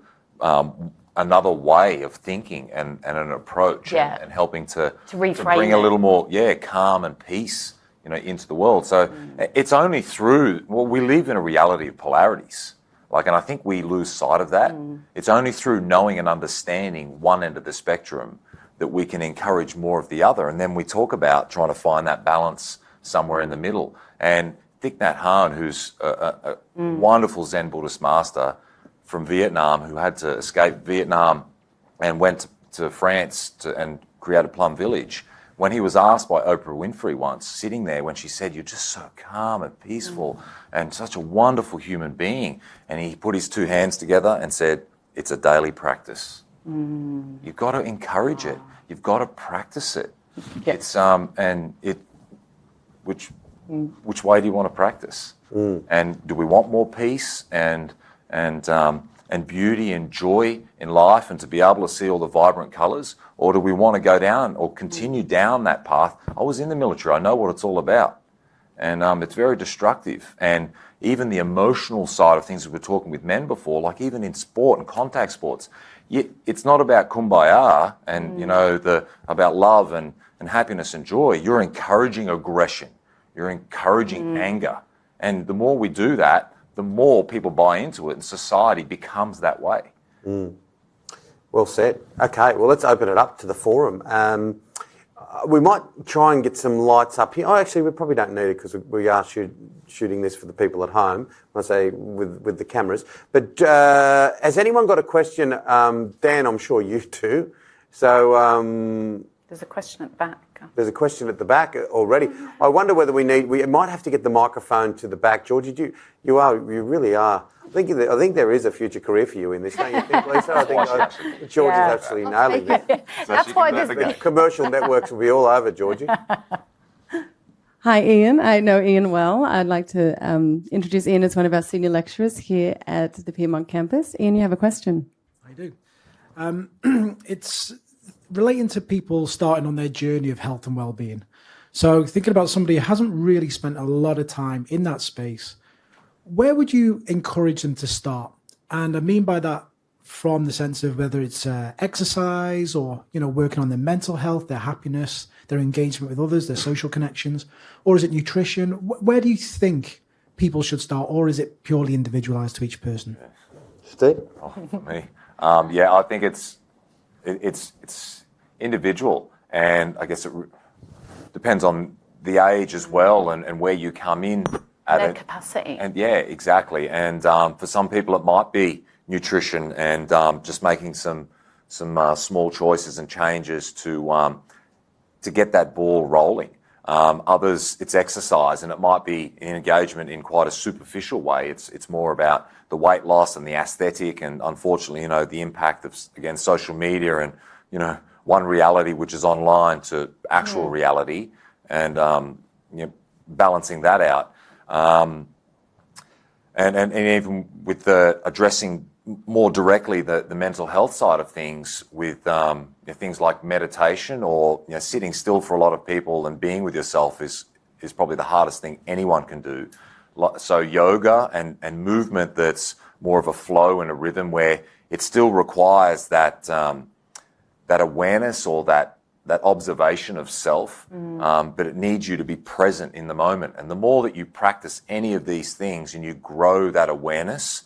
another way of thinking and an approach and helping to bring a little more calm and peace into the world. So it's only through, we live in a reality of polarities. And I think we lose sight of that. It's only through knowing and understanding one end of the spectrum that we can encourage more of the other. And then we talk about trying to find that balance somewhere in the middle. And Thich Nhat Hanh, who's a wonderful Zen Buddhist master from Vietnam, who had to escape Vietnam and went to France and create a plum village. When he was asked by Oprah Winfrey once, sitting there, when she said, "You're just so calm and peaceful and such a wonderful human being," and he put his two hands together and said, "It's a daily practice." You've got to encourage it. You've got to practice it. Yeah. It's which way do you want to practice? And do we want more peace and beauty and joy in life and to be able to see all the vibrant colours? Or do we want to go down or continue down that path? I was in the military. I know what it's all about. And it's very destructive. And even the emotional side of things we were talking with men before, like even in sport and contact sports, it's not about kumbaya and, you know, about love and happiness and joy. You're encouraging aggression. You're encouraging anger. And the more we do that, the more people buy into it and society becomes that way. Well said. Okay, well, let's open it up to the forum. We might try and get some lights up here. Oh, actually, we probably don't need it because we are shooting this for the people at home, I say with the cameras. But has anyone got a question? Dan, I'm sure you do. So There's a question at the back. there's a question at the back already. I wonder whether we might have to get the microphone to the back. Georgie, you really are. I think there is a future career for you in this, don't you think, Lisa? I think Georgie's absolutely nailing it. That's why this The commercial networks will be all over, Georgie. Hi, Ian. I know Ian well. I'd like to introduce Ian as one of our senior lecturers here at the Piedmont campus. Ian, you have a question. I do. It's relating to people starting on their journey of health and well-being. So thinking about somebody who hasn't really spent a lot of time in that space, where would you encourage them to start? And I mean by that from the sense of whether it's exercise or, you know, working on their mental health, their happiness, their engagement with others, their social connections, or is it nutrition? Where do you think people should start, or is it purely individualized to each person? Steve? Oh, for me. I think it's individual, and I guess it depends on the age as well and where you come in at Their it. capacity. And yeah, exactly. And for some people it might be nutrition and just making some small choices and changes to get that ball rolling. Others, it's exercise, and it might be an engagement in quite a superficial way. It's more about the weight loss and the aesthetic, and unfortunately, you know, the impact of, again, social media and, you know, one reality which is online to actual reality, and you know, balancing that out. And even with the addressing more directly the mental health side of things with you know, things like meditation, or, you know, sitting still for a lot of people and being with yourself is probably the hardest thing anyone can do. So yoga and movement that's more of a flow and a rhythm where it still requires that that awareness or that observation of self, but it needs you to be present in the moment. And the more that you practice any of these things and you grow that awareness,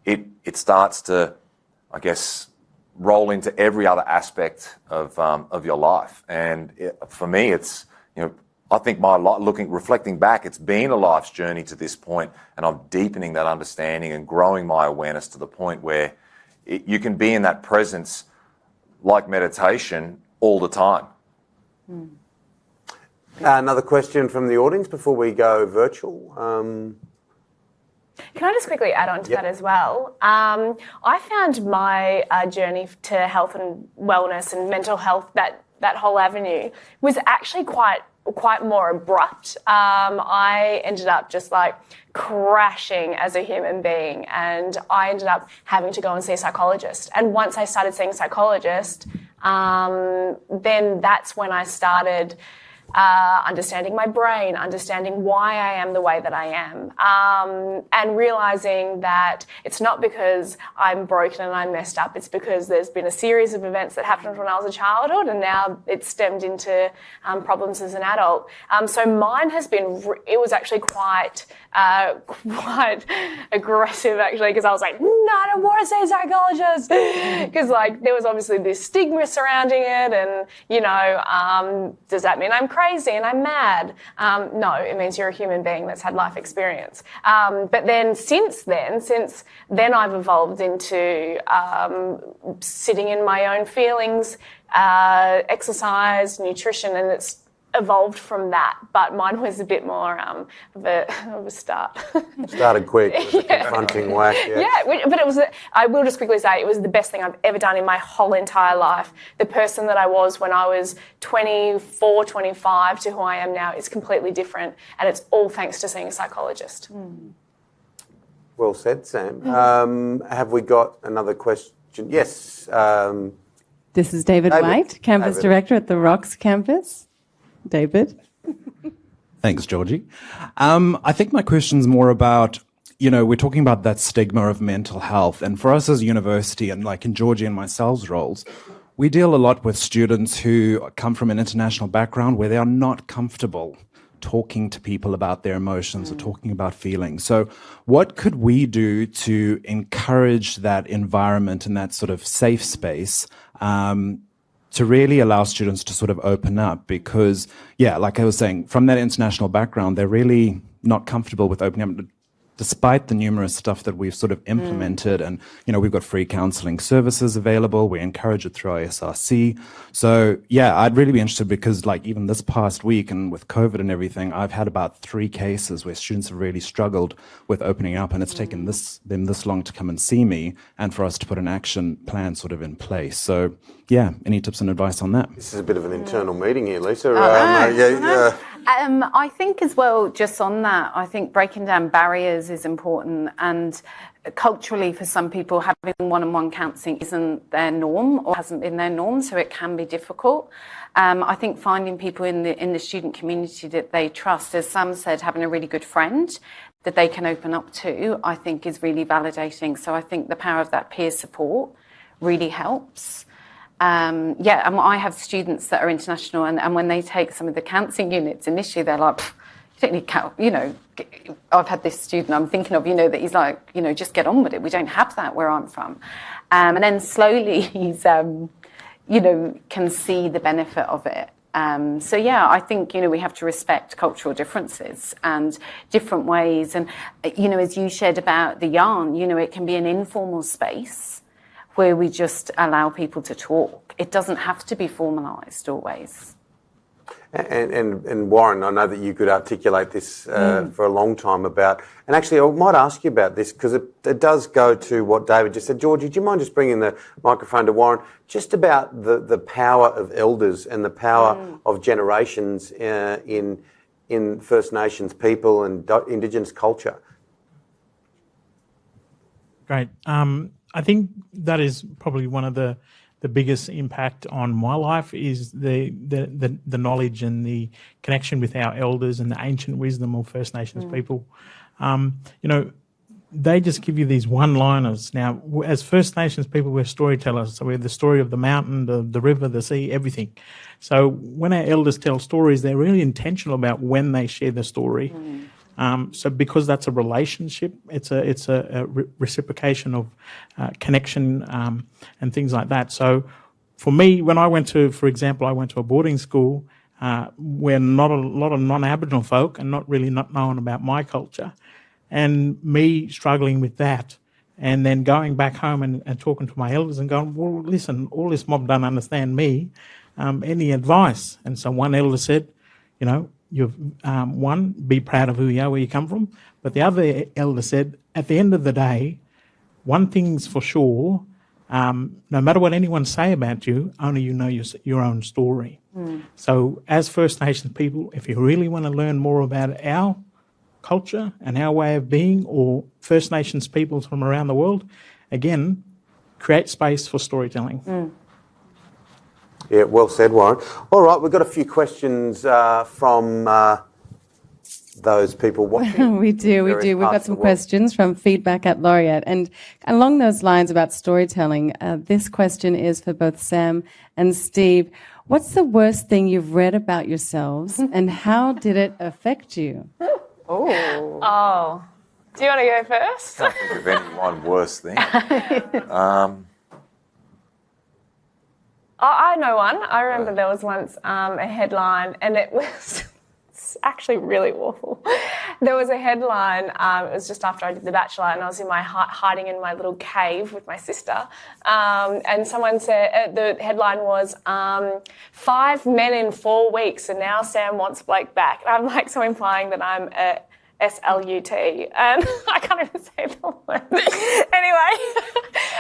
it starts to, I guess, roll into every other aspect of your life. And for me, it's, you know, I think reflecting back, it's been a life's journey to this point, and I'm deepening that understanding and growing my awareness to the point where you can be in that presence like meditation all the time. Another question from the audience before we go virtual. Can I just quickly add on to that as well? I found my journey to health and wellness and mental health, that whole avenue, was actually quite more abrupt. I ended up just like crashing as a human being, and I ended up having to go and see a psychologist. And once I started seeing a psychologist, then that's when I started understanding my brain, understanding why I am the way that I am, and realizing that it's not because I'm broken and I'm messed up, it's because there's been a series of events that happened when I was a childhood, and now it's stemmed into problems as an adult. So mine has been, it was actually quite aggressive, actually, because I was like, no, I don't want to see a psychologist, because like there was obviously this stigma surrounding it, and, you know, does that mean I'm crazy? crazy and I'm mad. No, it means you're a human being that's had life experience. But then since then I've evolved into sitting in my own feelings, exercise, nutrition, and it's evolved from that. But mine was a bit more of a start. Started quick. It was a confronting whack. Yeah, but it was, I will just quickly say, it was the best thing I've ever done in my whole entire life. The person that I was when I was 24, 25 to who I am now is completely different, and it's all thanks to seeing a psychologist. Well said, Sam. Have we got another question? Yes. This is David White, Campus Director at the Rocks campus. David? Thanks, Georgie. I think my question's more about, we're talking about that stigma of mental health. And for us as a university, and like in Georgie and myself's roles, we deal a lot with students who come from an international background where they are not comfortable talking to people about their emotions or talking about feelings. So what could we do to encourage that environment and that sort of safe space to really allow students to sort of open up? Because, like I was saying, from that international background, they're really not comfortable with opening up, despite the numerous stuff that we've sort of implemented. And, we've got free counselling services available. We encourage it through our SRC. So, I'd really be interested because, like, even this past week and with COVID and everything, I've had about 3 cases where students have really struggled with opening up, and it's taken them this long to come and see me and for us to put an action plan sort of in place. So, any tips and advice on that? This is a bit of an internal meeting here, Lisa. I think as well, just on that, I think breaking down barriers is important, and culturally for some people having one-on-one counselling isn't their norm or hasn't been their norm, so it can be difficult. I think finding people in the student community that they trust, as Sam said, having a really good friend that they can open up to, I think is really validating. So I think the power of that peer support really helps. And I have students that are international, and when they take some of the counselling units initially, they're like, you don't need I've had this student I'm thinking of, that he's like, just get on with it. We don't have that where I'm from. And then slowly he's, can see the benefit of it. I think, we have to respect cultural differences and different ways. And, as you shared about the yarn, it can be an informal space where we just allow people to talk. It doesn't have to be formalised always. And Warren, I know that you could articulate this for a long time about, and actually I might ask you about this because it does go to what David just said. Georgie, do you mind just bringing the microphone to Warren? Just about the power of elders and the power of generations in First Nations people and Indigenous culture. Great. I think that is probably one of the biggest impact on my life is the knowledge and the connection with our elders and the ancient wisdom of First Nations people. They just give you these one-liners. Now, as First Nations people, we're storytellers. So we're the story of the mountain, the river, the sea, everything. So when our elders tell stories, they're really intentional about when they share the story. So because that's a relationship, it's a reciprocation of connection and things like that. So for me, when I went to, for example, I went to a boarding school where not a lot of non-Aboriginal folk and not known about my culture, and me struggling with that, and then going back home and talking to my elders and going, well, listen, all this mob don't understand me. Any advice? And so one elder said, you've one, be proud of who you are, where you come from. But the other elder said, at the end of the day, one thing's for sure, no matter what anyone say about you, only you know your own story. So as First Nations people, if you really want to learn more about our culture and our way of being, or First Nations peoples from around the world, again, create space for storytelling. Yeah, well said, Warren. All right, we've got a few questions from those people watching. We do. We've got some questions from feedback at Laureate. And along those lines about storytelling, this question is for both Sam and Steve. What's the worst thing you've read about yourselves and how did it affect you? Oh. Do you want to go first? I can't think of any one worse thing. I know one. I remember there was once a headline, and it was it's actually really awful. There was a headline, it was just after I did The Bachelor, and I was in my hiding in my little cave with my sister, and someone said, the headline was, 5 men in 4 weeks, and now Sam wants Blake back. And I'm like, so implying that I'm a SLUT, and I can't even say the word. Anyway,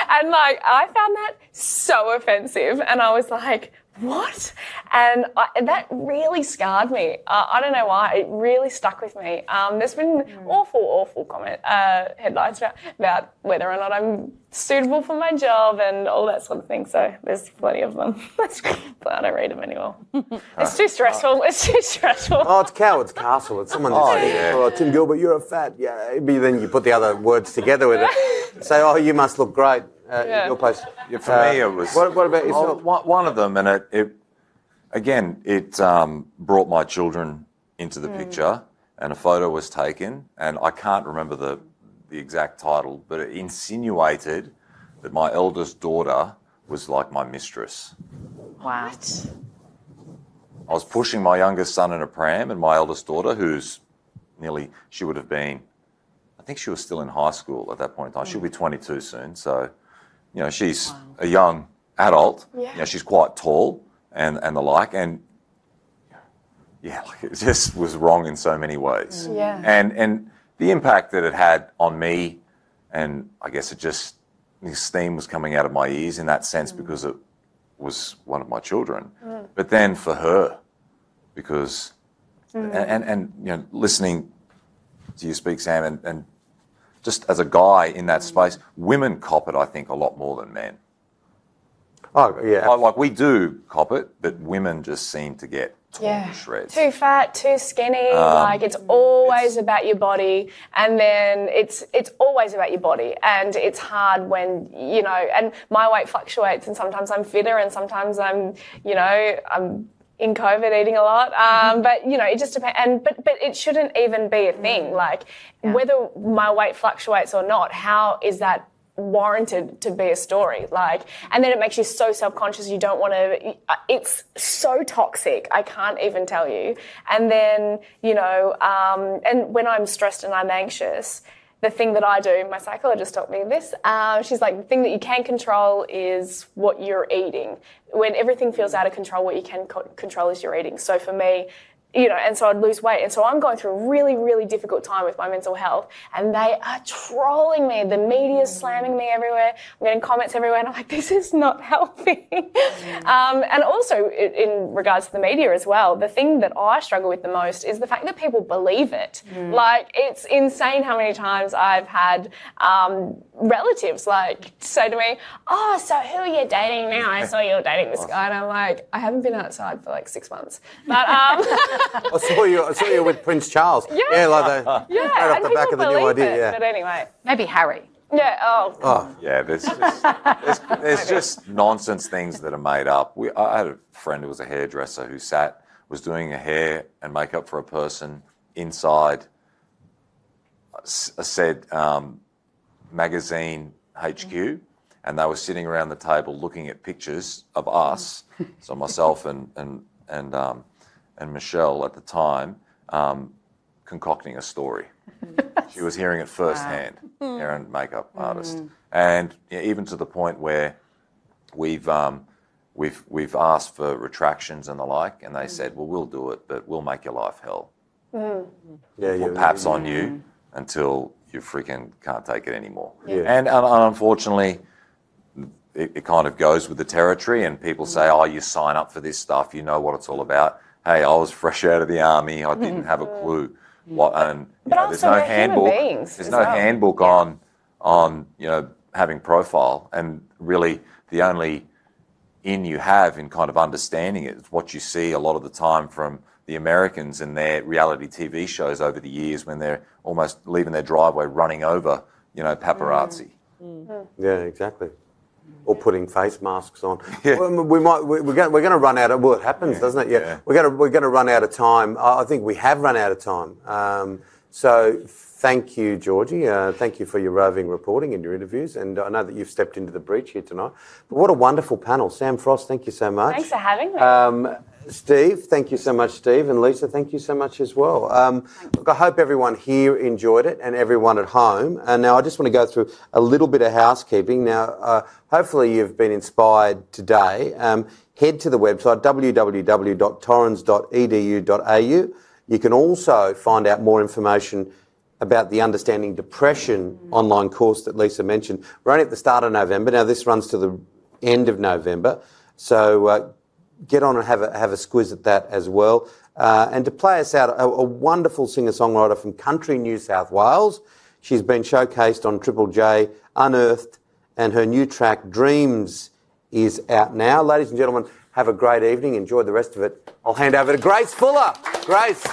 and like, I found that so offensive, and I was like, what? And that really scarred me. I don't know why. It really stuck with me. There's been awful headlines about whether or not I'm suitable for my job and all that sort of thing. So there's plenty of them. But I don't read them anymore. It's too stressful. It's too stressful. Oh, it's Coward's Castle. It's someone just saying, oh, Tim Gilbert, you're a fat. Yeah. Then you put the other words together with it. Say, oh, you must look great. Your place. Yeah, for me, it was. What about yourself? One of them, and it brought my children into the picture, and a photo was taken, and I can't remember the exact title, but it insinuated that my eldest daughter was like my mistress. Wow. I was pushing my youngest son in a pram, and my eldest daughter, she would have been, I think she was still in high school at that point in time. She'll be 22 soon, so, she's a young adult. Yeah. She's quite tall and the like, and it just was wrong in so many ways. Yeah. And the impact that it had on me, and I guess the steam was coming out of my ears in that sense because it was one of my children. But then for her, because, and listening to you speak, Sam, and just as a guy in that space, women cop it, I think, a lot more than men. Oh, yeah. Like we do cop it, but women just seem to get torn to shreds. Too fat, too skinny. It's always about your body, and then it's always about your body, and it's hard when And my weight fluctuates, and sometimes I'm fitter, and sometimes I'm in COVID eating a lot. But it just depends. But it shouldn't even be a thing. Whether my weight fluctuates or not, how is that warranted to be a story? And then it makes you so self-conscious, you don't want to, it's so toxic, I can't even tell you. And then, and when I'm stressed and I'm anxious, the thing that I do, my psychologist taught me this, she's like, the thing that you can control is what you're eating. When everything feels out of control, what you can control is your eating. So for me, and so I'd lose weight. And so I'm going through a really, really difficult time with my mental health, and they are trolling me. The media's slamming me everywhere. I'm getting comments everywhere, and I'm like, this is not healthy. And also in regards to the media as well, the thing that I struggle with the most is the fact that people believe it. It's insane how many times I've had relatives say to me, oh, so who are you dating now? I saw you were dating this guy. And I'm like, I haven't been outside for 6 months. But I saw you with Prince Charles. Yeah. Right and off the back of the new idea. Yeah. But anyway. Maybe Harry. Yeah. Oh. Yeah, there's just nonsense things that are made up. I had a friend who was a hairdresser who was doing a hair and makeup for a person inside a said magazine HQ, and they were sitting around the table looking at pictures of us, so myself and Michelle at the time, concocting a story. She was hearing it firsthand, hair and makeup artist, and even to the point where we've asked for retractions and the like, and they said, "Well, we'll do it, but we'll make your life hell. Put paps on you until you freaking can't take it anymore." And unfortunately, it kind of goes with the territory, and people say, "Oh, you sign up for this stuff, you know what it's all about." Hey, I was fresh out of the army. I didn't have a clue. There's no handbook. There's no handbook on having profile, and really the only in you have in kind of understanding it is what you see a lot of the time from the Americans and their reality TV shows over the years, when they're almost leaving their driveway running over, paparazzi. Yeah, exactly. Or putting face masks on. Yeah. We're going to run out of. Well, it happens, doesn't it? Yeah. We're going to run out of time. I think we have run out of time. So thank you, Georgie. Thank you for your roving reporting and your interviews. And I know that you've stepped into the breach here tonight. But what a wonderful panel. Sam Frost, thank you so much. Thanks for having me. Steve, thank you so much, Steve. And Lisa, thank you so much as well. Look, I hope everyone here enjoyed it and everyone at home. And now I just want to go through a little bit of housekeeping. Now, hopefully you've been inspired today. Head to the website, www.torrens.edu.au. You can also find out more information about the Understanding Depression online course that Lisa mentioned. We're only at the start of November. Now, this runs to the end of November. So get on and have a squiz at that as well. And to play us out, a wonderful singer-songwriter from Country, New South Wales. She's been showcased on Triple J, Unearthed, and her new track, Dreams, is out now. Ladies and gentlemen, have a great evening. Enjoy the rest of it. I'll hand over to Grace Fuller. Grace.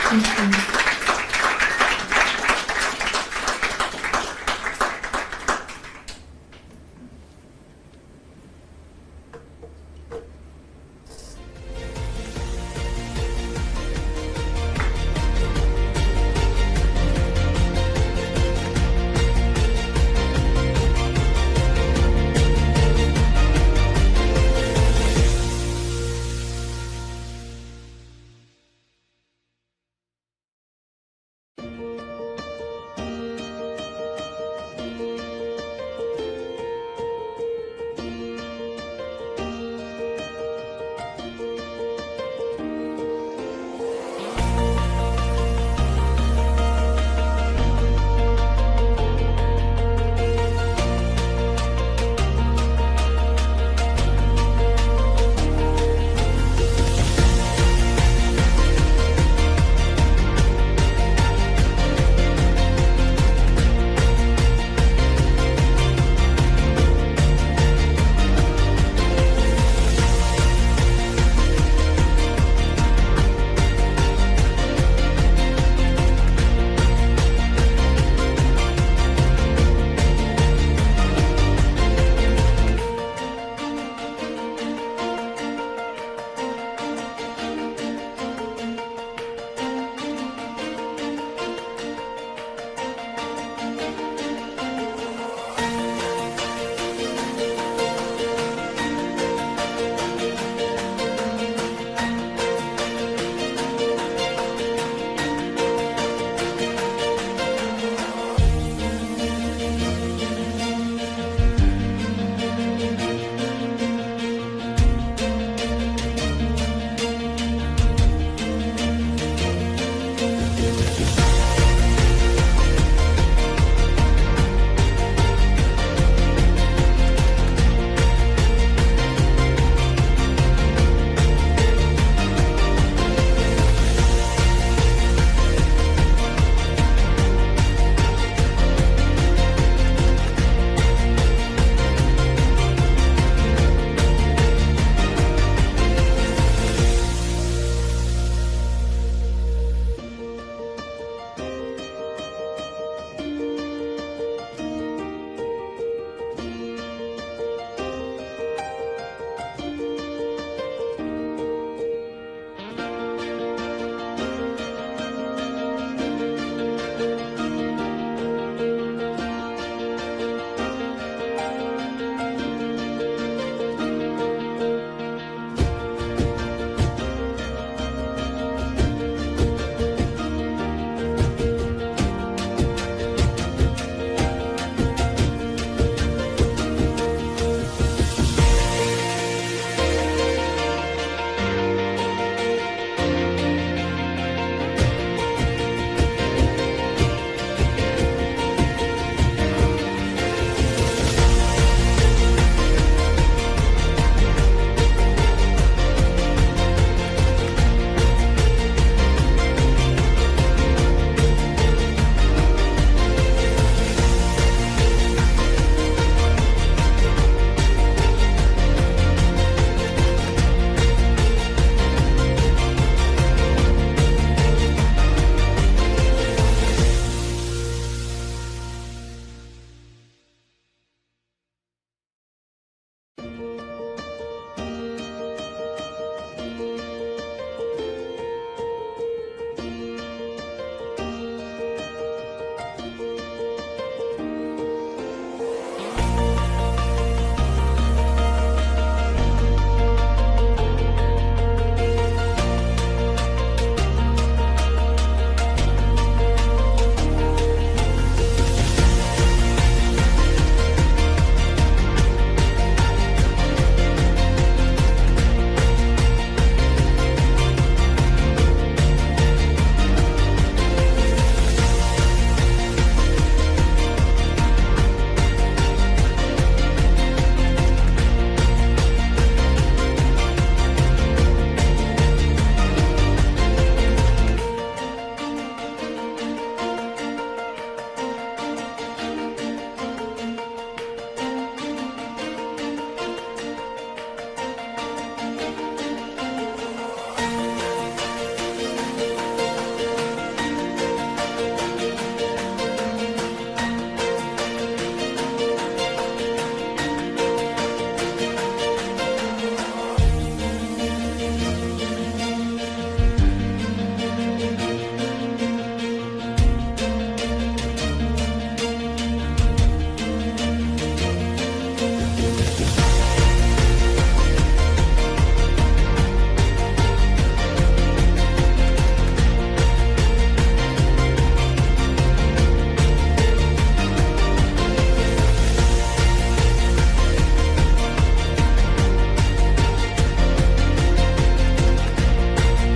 Thank you.